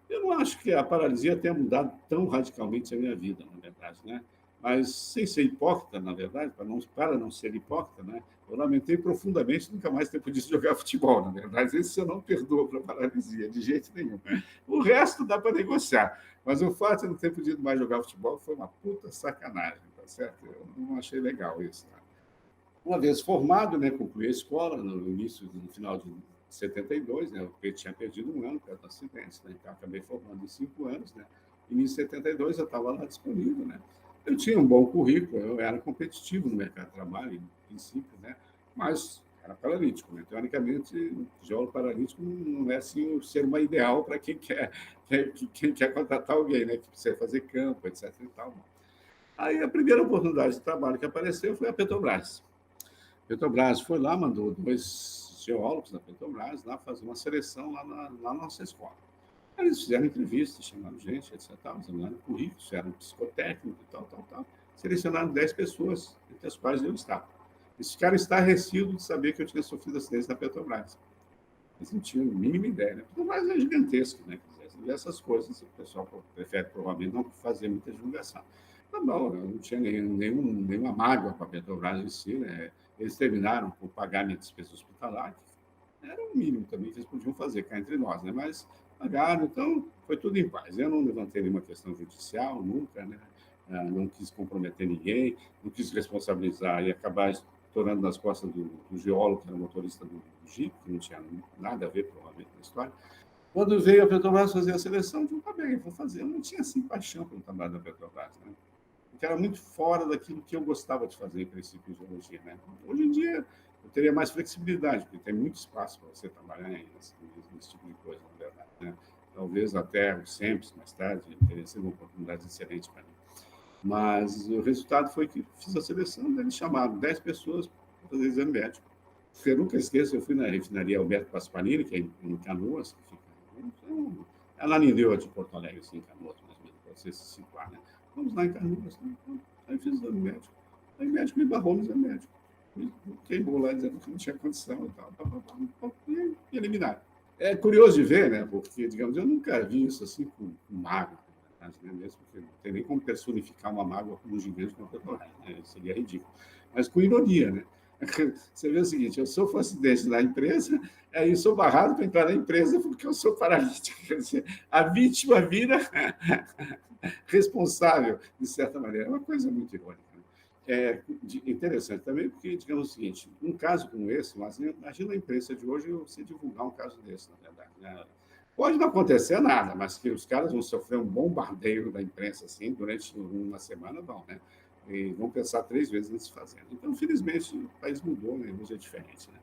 eu não acho que a paralisia tenha mudado tão radicalmente a minha vida, na verdade, né? Mas, sem ser hipócrita, na verdade, para não ser hipócrita, né? Eu lamentei profundamente nunca mais ter podido jogar futebol, na verdade. Isso eu não perdoo para a paralisia, de jeito nenhum. O resto dá para negociar. Mas o fato de não ter podido mais jogar futebol foi uma puta sacanagem, tá certo? Eu não achei legal isso, tá? Uma vez formado, né, concluí a escola no final de 72, né, eu tinha perdido um ano por causa do acidente, né, então acabei formando em 5 anos, né, início de 72 eu estava lá disponível, né, eu tinha um bom currículo, eu era competitivo no mercado de trabalho, em princípio, né, mas era paralítico, né, teoricamente, geólogo paralítico não é assim o ser uma ideal para quem quer contratar alguém, né, que precisa fazer campo, etc. E tal. Aí a primeira oportunidade de trabalho que apareceu foi a Petrobras. Petrobras foi lá, mandou 2 geólogos da Petrobras lá fazer uma seleção lá na nossa escola. Aí eles fizeram entrevistas, chamaram gente, etc. Examinaram currículos, fizeram psicotécnico e tal. Selecionaram 10 pessoas, entre as quais eu estava. Eles ficaram estarrecidos de saber que eu tinha sofrido acidente na Petrobras. Eles não tinham a mínima ideia. Né? A Petrobras é gigantesco, né? Essas coisas, o pessoal prefere provavelmente não fazer muita divulgação. Tá bom, eu não tinha nenhuma mágoa com a Petrobras em si, né? Eles terminaram por pagar minha despesa hospitalar, que era o mínimo também que eles podiam fazer, cá entre nós, né? Mas pagaram, então foi tudo em paz. Eu não levantei nenhuma questão judicial, nunca, né? Não quis comprometer ninguém, não quis responsabilizar e acabar estourando nas costas do geólogo, que era motorista do Jeep, que não tinha nada a ver, provavelmente, na história. Quando veio a Petrobras fazer a seleção, eu falei, tá bem, vou fazer. Eu não tinha, assim, paixão pelo trabalho da Petrobras, né? Porque era muito fora daquilo que eu gostava de fazer, em princípio, de geologia, né? Hoje em dia, eu teria mais flexibilidade, porque tem muito espaço para você trabalhar nesse tipo de coisa, na verdade, né? Talvez até o SEMPS, mais tarde, teria sido uma oportunidade excelente para mim. Mas o resultado foi que fiz a seleção, eles chamaram 10 pessoas para fazer exame médico. Eu nunca esqueço, eu fui na refinaria Alberto Pasqualini, que é em Canoas, que fica é lá em Deus de Porto Alegre, assim, em Canoas, mais ou menos, para você se situar, né? Vamos lá em Canoas. Né? Aí fiz o exame médico. Aí o médico me barrou no exame médico. Me queimou lá dizendo que não tinha condição e tal. E eliminaram. É curioso de ver, né? Porque, digamos, eu nunca vi isso assim com mágoa, né? Mesmo porque não tem nem como personificar uma mágoa com um gigante como a Petrobras, né? Seria ridículo. Mas com ironia, né? Você vê o seguinte, eu sofro um acidente na empresa, aí sou barrado para entrar na empresa porque eu sou paralítico. Quer dizer, a vítima vira responsável, de certa maneira. É uma coisa muito irônica. Né? Interessante também, porque, digamos o seguinte, um caso como esse, mas imagina a imprensa de hoje você divulgar um caso desse, na verdade. Né? Pode não acontecer nada, mas que os caras vão sofrer um bombardeio da imprensa assim durante uma semana, vão, né? E vão pensar 3 vezes antes de fazer. Então, felizmente, o país mudou, né? Hoje é diferente. Né?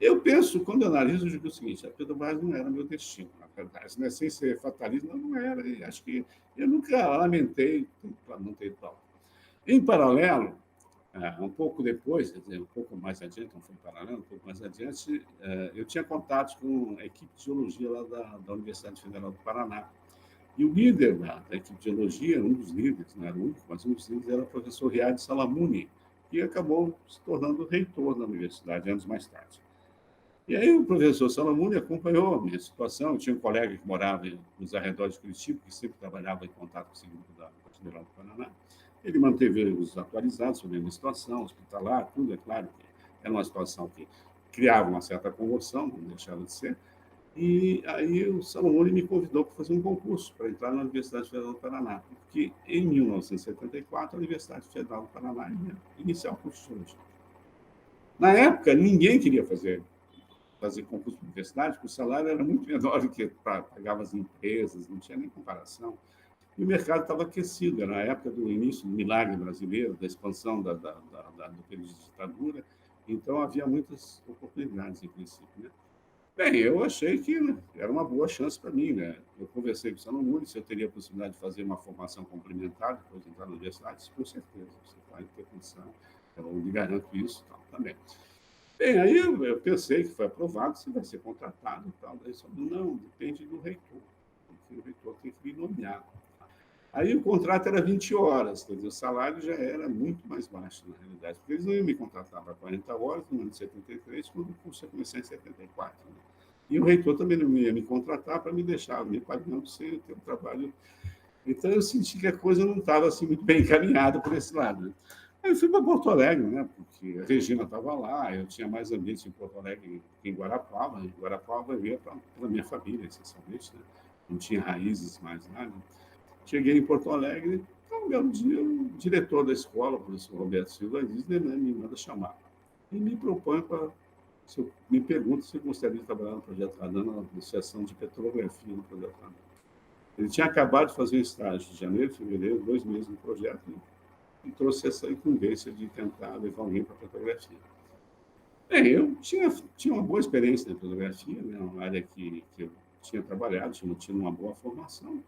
Eu penso, quando eu analiso, eu digo o seguinte: a Petrobras não era meu destino, na verdade, né? Sem ser fatalista, não era. E acho que eu nunca lamentei não ter ido para lá. Em paralelo, um pouco depois, quer dizer, um pouco mais adiante, não foi em paralelo, um pouco mais adiante, eu tinha contatos com a equipe de geologia lá da Universidade Federal do Paraná. E o líder da equipe de geologia, um dos líderes, não era o único, mas um dos líderes era o professor Riad Salamuni, que acabou se tornando reitor da universidade anos mais tarde. E aí o professor Salamuni acompanhou a minha situação. Eu tinha um colega que morava nos arredores de Curitiba, que sempre trabalhava em contato com esse grupo da Federal do Paraná. Ele manteve os atualizados sobre a minha situação, hospitalar, tudo. É claro que era uma situação que criava uma certa comoção, não deixava de ser. E aí o Salomone me convidou para fazer um concurso para entrar na Universidade Federal do Paraná, porque em 1974 a Universidade Federal do Paraná ia iniciar o curso de geologia. Na época, ninguém queria fazer concurso para a universidade, porque o salário era muito menor do que pagava as empresas, não tinha nem comparação. E o mercado estava aquecido, era a época do início do milagre brasileiro, da expansão do período de ditadura, então havia muitas oportunidades, em princípio. Né? Bem, eu achei que era uma boa chance para mim. Né? Eu conversei com o Salomão se eu teria a possibilidade de fazer uma formação complementar depois de entrar na universidade, com certeza, você vai ter condição, eu lhe garanto isso também. Bem, aí eu pensei que foi aprovado, você vai ser contratado e tal. Daí só, não, depende do reitor. O reitor tem que me nomear. Aí o contrato era 20 horas, quer dizer, o salário já era muito mais baixo, na realidade, porque eles não iam me contratar para 40 horas no ano de 73, quando o curso ia começar em 74. Né? E o reitor também não ia me contratar para me deixar me pagando sem ter um trabalho. Então eu senti que a coisa não estava assim, muito bem encaminhada por esse lado. Né? Aí eu fui para Porto Alegre, né? Porque a Regina estava lá, eu tinha mais ambiente em Porto Alegre que em Guarapava. Em Guarapava eu ia para a minha família, essencialmente. Né? Não tinha raízes mais lá. Né? Cheguei em Porto Alegre, então, um belo dia, o diretor da escola, o professor Roberto Silva, me manda chamar. E me propõe para. Me pergunta se eu gostaria de trabalhar no Projeto Radan, na seção de petrografia no Projeto Radan. Ele tinha acabado de fazer um estágio de janeiro, fevereiro, 2 meses no projeto, e trouxe essa incumbência de tentar levar alguém para a petrografia. Bem, eu tinha uma boa experiência na petrografia, né, uma área que eu tinha trabalhado, tinha tido uma boa formação.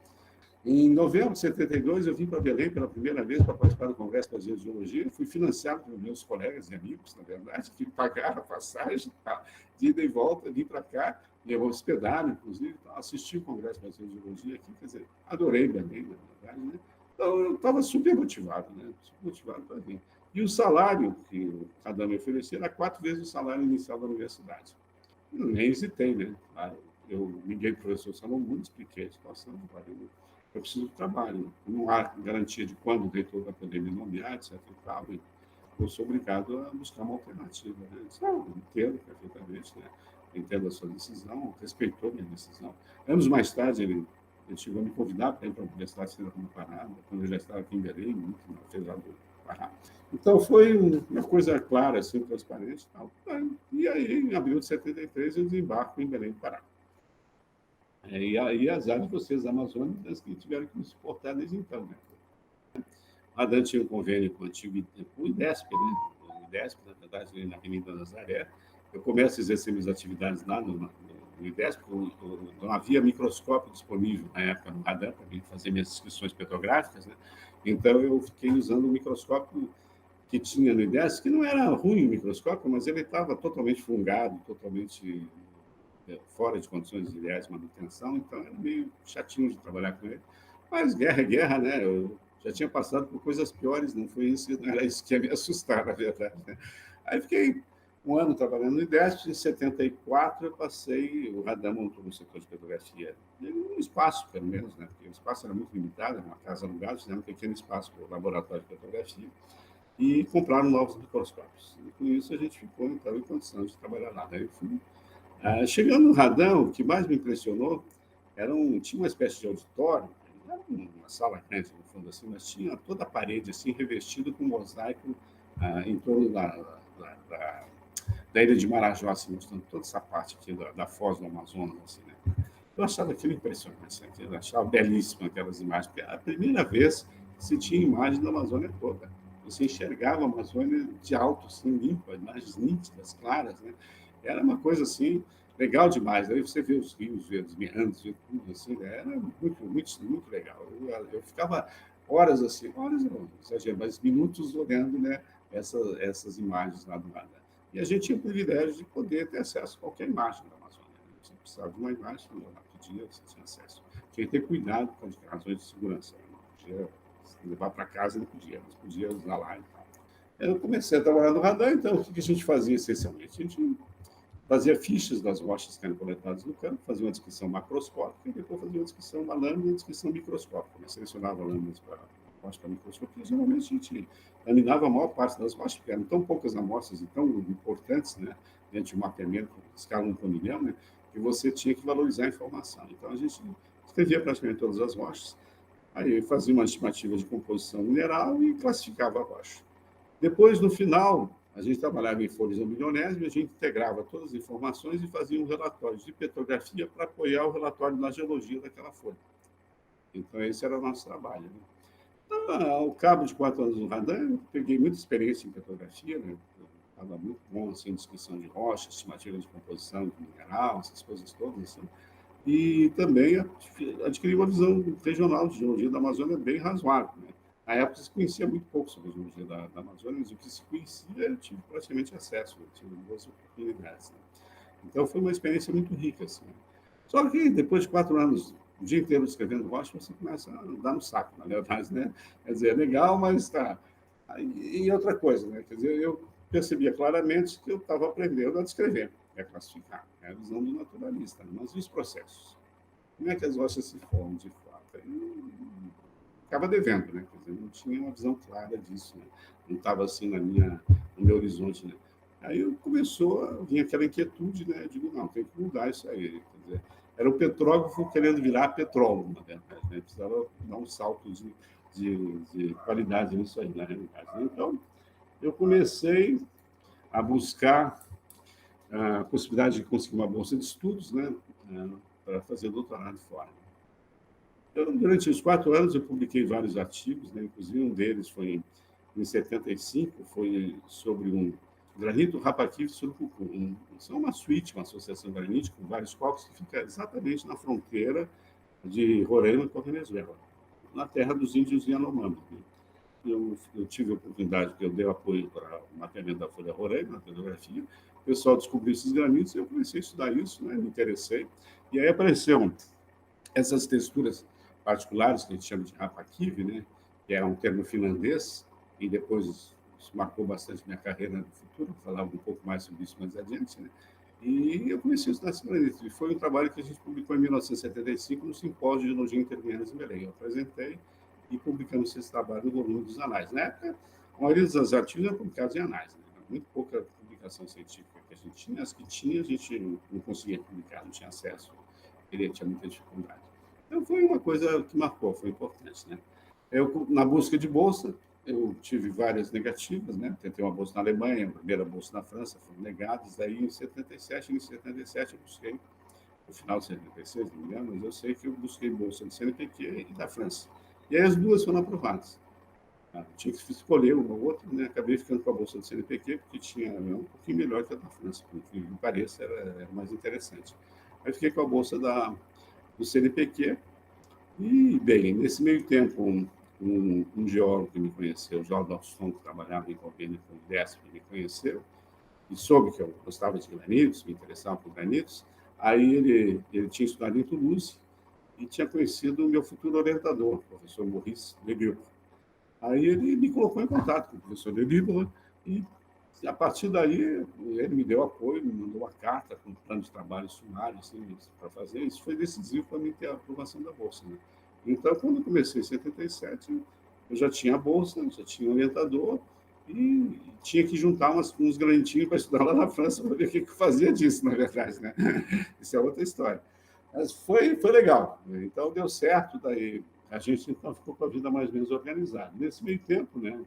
Em novembro de 72, eu vim para Belém pela primeira vez para participar do Congresso Brasileiro de Geologia. Fui financiado por meus colegas e amigos, na verdade, que pagaram a passagem, tá, de ida e volta, vim para cá, me hospedaram, inclusive, assisti o Congresso Brasileiro de Geologia aqui, quer dizer, adorei Belém, na verdade, né? Então, eu estava super motivado, né? Super motivado para vir. E o salário que o Radam me oferecia era 4 vezes o salário inicial da universidade. Eu nem hesitei, né? Eu liguei para o professor Salomão, expliquei a situação, eu preciso de trabalho, não há garantia de quando o reitor vai poder me nomear, etc. E eu sou obrigado a buscar uma alternativa. Né? Não, entendo perfeitamente, né? Entendo a sua decisão, respeitou minha decisão. Anos mais tarde, ele chegou a me convidar para ir para a Universidade Federal do Pará, quando eu já estava aqui em Belém, muito na Federal do Pará. Então, foi uma coisa clara, assim, transparente. Tal. E aí, em abril de 73, eu desembarco em Belém do Pará. E aí, azar de vocês, amazônicas, que tiveram que me suportar desde então. Né? A Dan tinha um convênio com o antigo com o IDESP, né? O IDESP, na verdade, na Avenida Nazaré. Eu começo a exercer minhas atividades lá no IDESP, não havia microscópio disponível na época no Radan para mim fazer minhas inscrições petrográficas. Né? Então, eu fiquei usando o microscópio que tinha no IDESP, que não era ruim o microscópio, mas ele estava totalmente fungado, totalmente fora de condições ideais de manutenção, então era meio chatinho de trabalhar com ele. Mas guerra é guerra, né? Eu já tinha passado por coisas piores, não foi isso, não era isso que ia me assustar, na verdade. Né? Aí fiquei um ano trabalhando no IDESP, em 74 eu passei, o Radam montou no setor de petrografia, um espaço, pelo menos, né? Porque o espaço era muito limitado, era uma casa alugada, fizemos um pequeno espaço para o laboratório de petrografia. e compraram novos microscópios. E com isso a gente ficou, então, em condição de trabalhar lá. Daí eu fui. Chegando no radão, o que mais me impressionou tinha uma espécie de auditório, não era uma sala grande no fundo assim, mas tinha toda a parede assim revestida com mosaico em torno da ilha de Marajó, assim, mostrando toda essa parte aqui da foz do Amazonas, assim, né? Eu achava aquilo impressionante, né? Eu achava belíssimo aquelas imagens, porque era a primeira vez que se tinha imagem da Amazônia toda. Você enxergava a Amazônia de alto, assim, limpa, imagens nítidas, claras, né? Era uma coisa assim legal demais. Aí você vê os rios, vê os meandros, vê tudo assim, né? Era muito, muito, muito legal. Eu ficava horas assim, horas não exagero, mas minutos olhando, né, essas imagens lá do nada. E a gente tinha o privilégio de poder ter acesso a qualquer imagem da Amazônia, né? Você precisava de uma imagem, lá pedia, você tinha acesso. Tinha que ter cuidado com as razões de segurança, né? Não podia levar para casa, não podia, mas podia usar lá e tal. Eu comecei a trabalhar no radar, então o que a gente fazia essencialmente? A gente fazia fichas das rochas que eram coletadas no campo, fazia uma descrição macroscópica e depois fazia uma descrição da lâmina e uma descrição microscópica. Selecionava lâminas para rocha para microscopia. Geralmente a gente examinava a maior parte das rochas, porque eram tão poucas amostras e tão importantes, né, dentro de um mapeamento escala 1 por milhão, né, que você tinha que valorizar a informação. Então a gente escrevia praticamente todas as rochas, aí fazia uma estimativa de composição mineral e classificava a rocha. Depois, no final, a gente trabalhava em folhas milionésima, a gente integrava todas as informações e fazia um relatório de petrografia para apoiar o relatório da geologia daquela folha. Então, esse era o nosso trabalho. Né? Então, ao cabo de 4 anos no radar, eu peguei muita experiência em petrografia, né? Estava muito bom assim, em descrição de rocha, estimativa de composição de mineral, essas coisas todas. Assim. E também adquiri uma visão regional de geologia da Amazônia bem razoável. Né? Na época se conhecia muito pouco sobre a geologia da Amazônia, mas o que se conhecia eu tive praticamente acesso, eu tive boas oportunidades. Né? Então foi uma experiência muito rica. Assim, né? Só que depois de 4 anos, o dia inteiro escrevendo rocha, você começa a dar no saco, na verdade. Né? Quer dizer, é legal, mas está. E outra coisa, né? Quer dizer, eu percebia claramente que eu estava aprendendo a descrever, a classificar. É a visão do naturalista. Né? Mas e os processos? Como é que as rochas se formam de fato? Aí ficava devendo, né? Quer dizer, não tinha uma visão clara disso, né? Não estava assim no meu horizonte, né? Aí começou a vir aquela inquietude, né? Eu digo, não, tem que mudar isso aí. Quer dizer, era o petrógrafo querendo virar petrólogo, na verdade, né? Precisava dar um salto de qualidade nisso aí, na realidade. Então, eu comecei a buscar a possibilidade de conseguir uma bolsa de estudos, né? Para fazer doutorado fora. Então, durante os 4 anos, eu publiquei vários artigos, né? Inclusive um deles foi em 75, foi sobre um granito Rapakive Surucucu. Isso é uma suíte, uma associação granítica com vários copos que fica exatamente na fronteira de Roraima com a Venezuela, na terra dos índios Yanomami. Né? Eu tive a oportunidade, que eu dei apoio para o mapeamento da Folha Roraima, na pedografia. O pessoal descobriu esses granitos e eu comecei a estudar isso, né? Me interessei. E aí apareceu essas texturas particulares, que a gente chama de rapakive, né? Que é um termo finlandês, e depois isso marcou bastante minha carreira no futuro, vou falar um pouco mais sobre isso mais adiante, né? E eu comecei a estudar esse granito, e foi um trabalho que a gente publicou em 1975 no Simpósio de Geologia Intermianas em Belém. Eu apresentei e publicamos esse trabalho no volume dos anais. Na época, a maioria dos artigos eram publicados em anais, né? Muito pouca publicação científica que a gente tinha, as que tinha a gente não conseguia publicar, não tinha acesso, ele tinha muita dificuldade. Então, foi uma coisa que marcou, foi importante. Né? Eu, na busca de bolsa, eu tive várias negativas, né? Tentei uma bolsa na Alemanha, a primeira bolsa na França, foram negadas. Aí, em 77, eu busquei, no final de 76, não me engano, mas eu sei que eu busquei bolsa do CNPq e da França. E aí as duas foram aprovadas. Eu tinha que escolher uma ou outra, né? Acabei ficando com a bolsa do CNPq, porque tinha um pouquinho melhor que a da França, por que me pareça, era mais interessante. Aí fiquei com a bolsa do CNPq, e, bem, nesse meio tempo, um geólogo que me conheceu, o Jorge Alston, que trabalhava em convênio com o IDESP, me conheceu e soube que eu gostava de granitos, me interessava por granitos. Aí ele tinha estudado em Toulouse e tinha conhecido o meu futuro orientador, o professor Maurice Lelibre. Aí ele me colocou em contato com o professor Lelibre e, a partir daí, ele me deu apoio, me mandou uma carta com um plano de trabalho sumário assim, para fazer. Isso foi decisivo para mim ter a aprovação da Bolsa. Né? Então, quando eu comecei em 77, eu já tinha a Bolsa, já tinha orientador e tinha que juntar uns granitinhos para estudar lá na França para ver o que fazia disso, na verdade, né? Isso é outra história. Mas foi legal. Então, deu certo. Daí a gente então ficou com a vida mais ou menos organizada. Nesse meio tempo, né,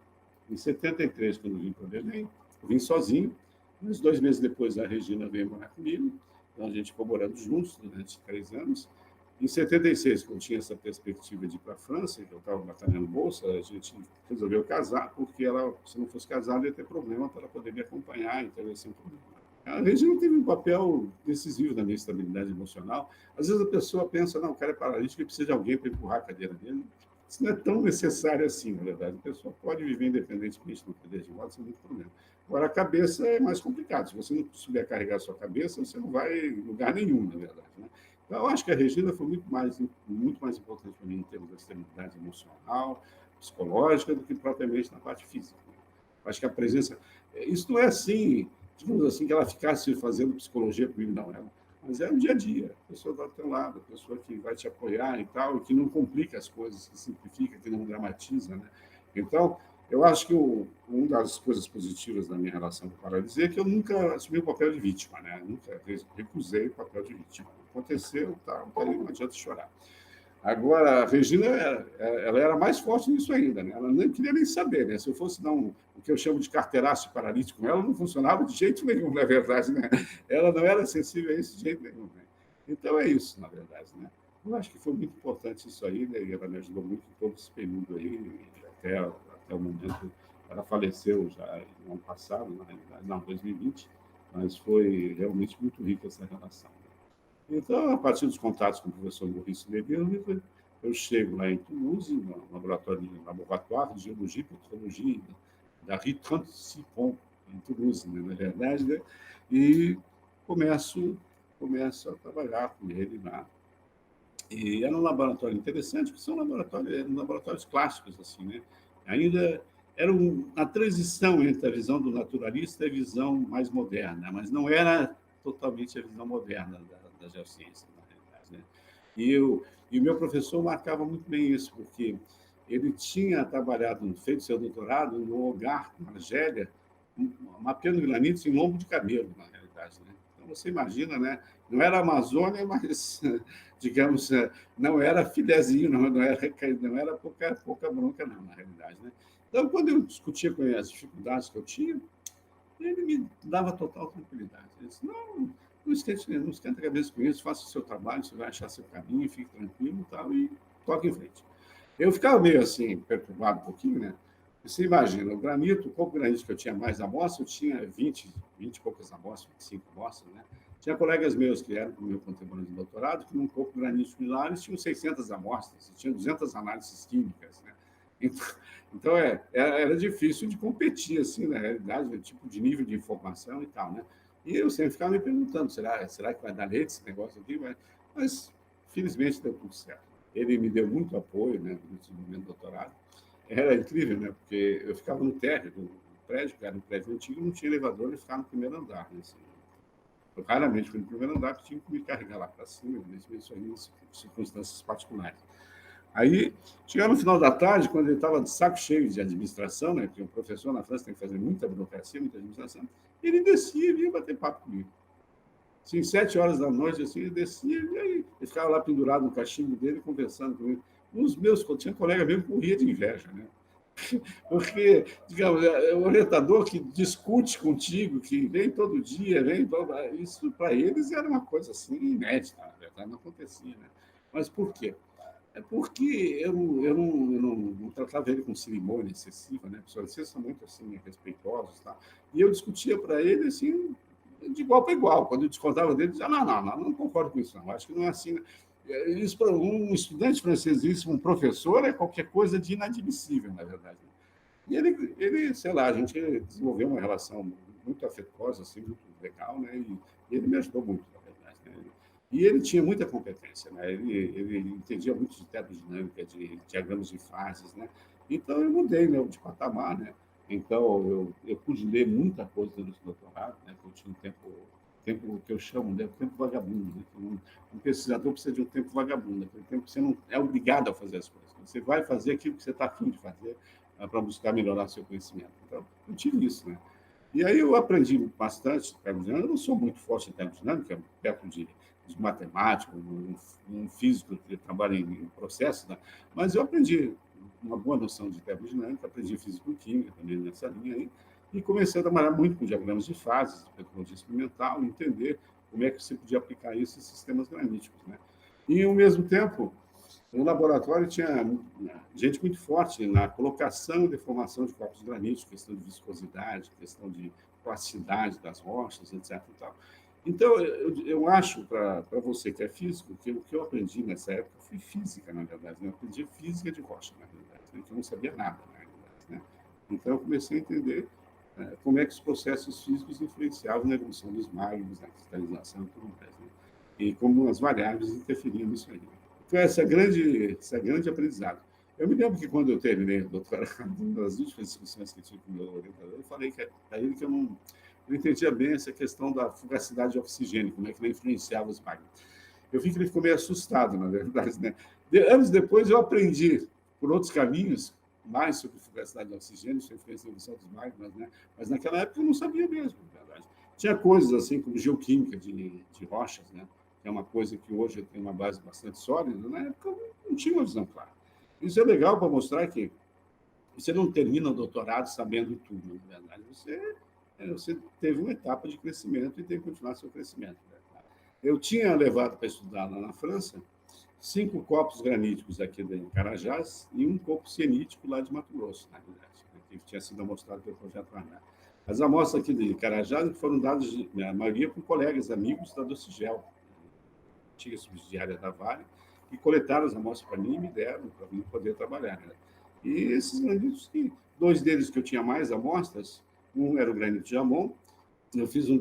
em 73, quando eu vim para Belém, eu vim sozinho. Uns 2 meses depois, a Regina veio morar comigo. Então, a gente ficou morando juntos durante 3 anos. Em 76, quando tinha essa perspectiva de ir para a França, que eu estava batalhando bolsa, a gente resolveu casar, porque ela, se não fosse casada, ia ter problema para ela poder me acompanhar, então ia ser um problema. A Regina teve um papel decisivo na minha estabilidade emocional. Às vezes a pessoa pensa, não, o cara é paralítico e precisa de alguém para empurrar a cadeira dele. Isso não é tão necessário assim, na verdade. A pessoa pode viver independentemente do poder de voto sem muito problema. Agora, a cabeça é mais complicado. Se você não souber carregar a sua cabeça, você não vai em lugar nenhum, na verdade. Né? Então, eu acho que a Regina foi muito mais importante para mim em termos da estabilidade emocional, psicológica, do que propriamente na parte física. Eu acho que a presença... Isso não é assim, digamos assim, que ela ficasse fazendo psicologia comigo, não. Mas é o dia a dia. A pessoa está do teu lado, a pessoa que vai te apoiar e tal, e que não complica as coisas, que simplifica, que não dramatiza. Né? Então, eu acho que uma das coisas positivas da minha relação com a paralisia é que eu nunca assumi o papel de vítima, né? Nunca recusei o papel de vítima. Aconteceu, tá, não adianta chorar. Agora, a Regina, ela era mais forte nisso ainda, né? Ela nem queria nem saber, né? Se eu fosse dar o que eu chamo de carteiraço paralítico com ela, não funcionava de jeito nenhum, na verdade, né? Ela não era sensível a isso de jeito nenhum, né? Então, é isso, na verdade, né? Eu acho que foi muito importante isso aí, né? E ela me ajudou muito em todo esse período aí, até o momento. Ela faleceu já no ano passado, na realidade, não, 2020, mas foi realmente muito rica essa relação. Então, a partir dos contatos com o professor Maurice Leguer, eu chego lá em Toulouse, no laboratório de geologia e petrologia da Rue 36 Ponts, em Toulouse, né, na verdade, né? E começo a trabalhar com ele lá. E era um laboratório interessante, porque são laboratórios clássicos, assim, né? Ainda era uma transição entre a visão do naturalista e a visão mais moderna, mas não era totalmente a visão moderna da geociência, na realidade. Né? E o meu professor marcava muito bem isso, porque ele tinha trabalhado, feito seu doutorado no Hogar, na Argélia, mapeando granitos em lombo de camelo, na realidade. Né? Então, você imagina, né? Não era Amazônia, mas, digamos, não era filezinho, não era pouca bronca, não, na realidade. Né? Então, quando eu discutia com ele as dificuldades que eu tinha, ele me dava total tranquilidade. Ele disse, não esquenta a cabeça com isso, faça o seu trabalho, você vai achar seu caminho, fique tranquilo e tal, e toque em frente. Eu ficava meio assim, perturbado um pouquinho, né? Você imagina, o granito, o pouco granito que eu tinha mais amostra, eu tinha 20 e poucas amostras, 25 amostras, né? Tinha colegas meus que eram do meu contemporâneo de doutorado, que num pouco granito similares tinham 600 amostras, tinham 200 análises químicas, né? Então era difícil de competir, assim, na realidade, o tipo de nível de informação e tal, né? E eu sempre ficava me perguntando, será que vai dar leite esse negócio aqui? Mas, felizmente, deu tudo certo. Ele me deu muito apoio, né, no desenvolvimento do doutorado. Era incrível, né, porque eu ficava no térreo do prédio, que era um prédio antigo, não tinha elevador, ele ficava no primeiro andar. Né, assim. Eu raramente fui no primeiro andar, porque tinha que me carregar lá para cima, isso aí em circunstâncias particulares. Aí, chegava no final da tarde, quando ele estava de saco cheio de administração, né, porque um professor na França tem que fazer muita burocracia, muita administração, ele descia e vinha bater papo comigo. Assim, 7 horas da noite, assim, ele descia e aí, ele ficava lá pendurado no cachimbo dele, conversando comigo. Tinha colega mesmo que morria de inveja, né? Porque, digamos, é o orientador que discute contigo, que vem todo dia, isso para eles era uma coisa assim inédita, na verdade, não acontecia. Né? Mas por quê? É porque eu não tratava ele com cerimônia excessiva, né? Os franceses são muito assim, respeitosos, tá? E eu discutia para ele assim, de igual para igual. Quando eu discordava dele, dizia: não concordo com isso, não. Acho que não é assim. Né? Isso para um estudante francês, isso para um professor, é qualquer coisa de inadmissível, na verdade. E ele, sei lá, a gente desenvolveu uma relação muito afetuosa, assim, muito legal, né? E ele me ajudou muito, na verdade. Né? E ele tinha muita competência, né? Ele entendia muito de termodinâmica, de diagramas de fases, né? Então, eu mudei, né, de patamar, né? Então, eu pude ler muita coisa durante o doutorado, né? Eu tinha um tempo que eu chamo de tempo vagabundo. Né? Um pesquisador precisa de um tempo vagabundo, aquele tempo que você não é obrigado a fazer as coisas. Você vai fazer aquilo que você está afim de fazer, para buscar melhorar seu conhecimento. Então, eu tive isso, né? E aí eu aprendi bastante termodinâmica. Eu não sou muito forte em termodinâmica, perto de matemático, um físico que trabalha em processos, né? Mas eu aprendi uma boa noção de termodinâmica, aprendi físico-química também nessa linha aí, e comecei a trabalhar muito com diagramas de fases, metodologia experimental, entender como é que você podia aplicar isso em sistemas graníticos, né? E, ao mesmo tempo, no laboratório tinha gente muito forte na colocação e deformação de corpos graníticos, questão de viscosidade, questão de plasticidade das rochas, etc. E tal. Então, eu acho, para você que é físico, que o que eu aprendi nessa época foi física, na verdade. Né? Eu aprendi física de rocha, na verdade, né? Que eu não sabia nada, na realidade. Né? Então, eu comecei a entender como é que os processos físicos influenciavam na evolução dos magmas, na cristalização e tudo mais. Né? E como as variáveis interferiam nisso aí. Foi essa grande aprendizado. Eu me lembro que quando eu terminei o doutorado, uma das últimas discussões que eu tive com o meu orientador, eu falei para ele que eu não entendia bem essa questão da fugacidade de oxigênio, como é que ela influenciava os magmas. Eu vi que ele ficou meio assustado, na verdade. Né? Anos depois, eu aprendi, por outros caminhos, mais sobre fugacidade de oxigênio, sobre a influência na evolução dos magmas, né? Mas naquela época eu não sabia mesmo, na verdade. Tinha coisas assim como geoquímica de rochas, né? Que é uma coisa que hoje tem uma base bastante sólida, na época eu não tinha uma visão clara. Isso é legal para mostrar que você não termina o doutorado sabendo tudo, na verdade. Você teve uma etapa de crescimento e tem que continuar seu crescimento. Né? Eu tinha levado para estudar lá na França 5 copos graníticos aqui de Carajás e um copo cianítico lá de Mato Grosso, na verdade, né? Que tinha sido mostrado pelo projeto Arnar. As amostras aqui de Carajás foram dadas, a maioria, por colegas, amigos da Docigel, antiga subsidiária da Vale, e coletaram as amostras para mim e me deram para mim poder trabalhar. Né? E esses granitos, 2 deles que eu tinha mais amostras, um era o granito de Amon, eu fiz um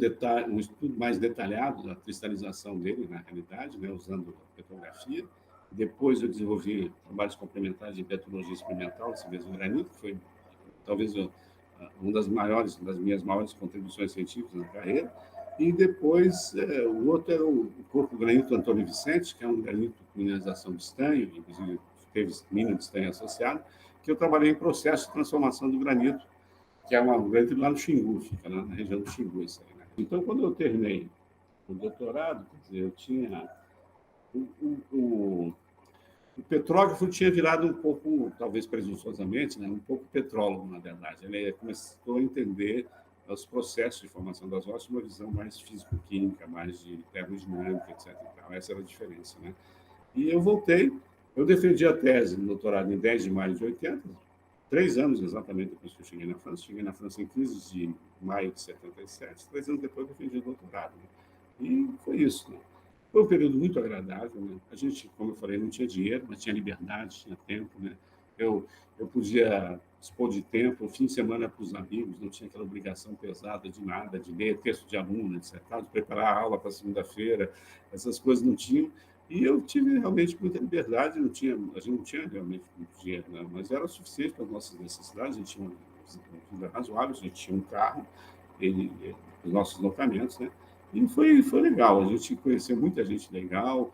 estudo mais detalhado da cristalização dele, na realidade, né, usando petrografia. Depois eu desenvolvi trabalhos complementares de petrologia experimental, esse mesmo granito, que foi talvez uma das minhas maiores contribuições científicas na carreira. E depois, o outro era o corpo granito Antônio Vicente, que é um granito com mineralização de estanho, inclusive teve mina de estanho associado, que eu trabalhei em processo de transformação do granito, que é um granito lá no Xingu, fica lá na região do Xingu, isso aí, né? Então, quando eu terminei o doutorado, quer dizer, eu tinha... O petrógrafo tinha virado um pouco, talvez presunçosamente, né, um pouco petrólogo, na verdade. Ele começou a entender os processos de formação das rochas, uma visão mais físico-química, mais de termodinâmica, etc. Então, essa era a diferença. Né? E eu voltei, eu defendi a tese no doutorado em 10 de maio de 80, 3 anos exatamente depois que eu cheguei na França. Cheguei na França em 15 de maio de 77, 3 anos depois eu defendi o doutorado. Né? E foi isso. Né? Foi um período muito agradável. Né? A gente, como eu falei, não tinha dinheiro, mas tinha liberdade, tinha tempo. Né? Eu podia dispor de tempo, fim de semana para os amigos, não tinha aquela obrigação pesada de nada, de ler texto de aluno, etc., de preparar a aula para segunda-feira, essas coisas não tinham. E eu tive realmente muita liberdade, a gente não tinha realmente muito dinheiro, né? Mas era suficiente para as nossas necessidades, a gente tinha uma vida razoável, a gente tinha um carro, os nossos locamentos, né? E foi legal, a gente conheceu muita gente legal,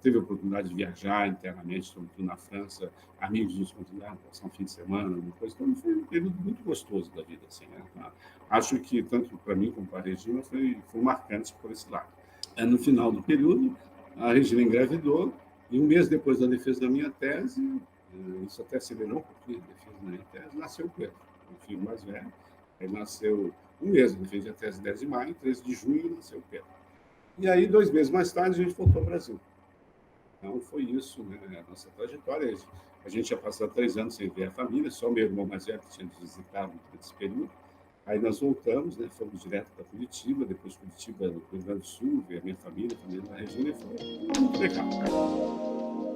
teve a oportunidade de viajar internamente, sobretudo na França, amigos nos convidaram para passar um fim de semana, uma coisa, então foi um período muito gostoso da vida, assim, né? Acho que tanto para mim como para a Regina foi marcante por esse lado. No final do período, a Regina engravidou, e um mês depois da defesa da minha tese, isso até acelerou um pouquinho a defesa da minha tese, nasceu o Pedro, o filho mais velho. Ele nasceu um mês, eu defendi a tese 10 de maio, 13 de junho nasceu o Pedro. E aí, 2 meses mais tarde, a gente voltou ao Brasil. Então, foi isso, né, a nossa trajetória. A gente ia passar 3 anos sem ver a família, só meu irmão mais velho que tinha nos visitado nesse período. Aí nós voltamos, né, fomos direto para Curitiba, depois Curitiba, no Rio Grande do Sul, ver a minha família da Regina, e foi muito legal.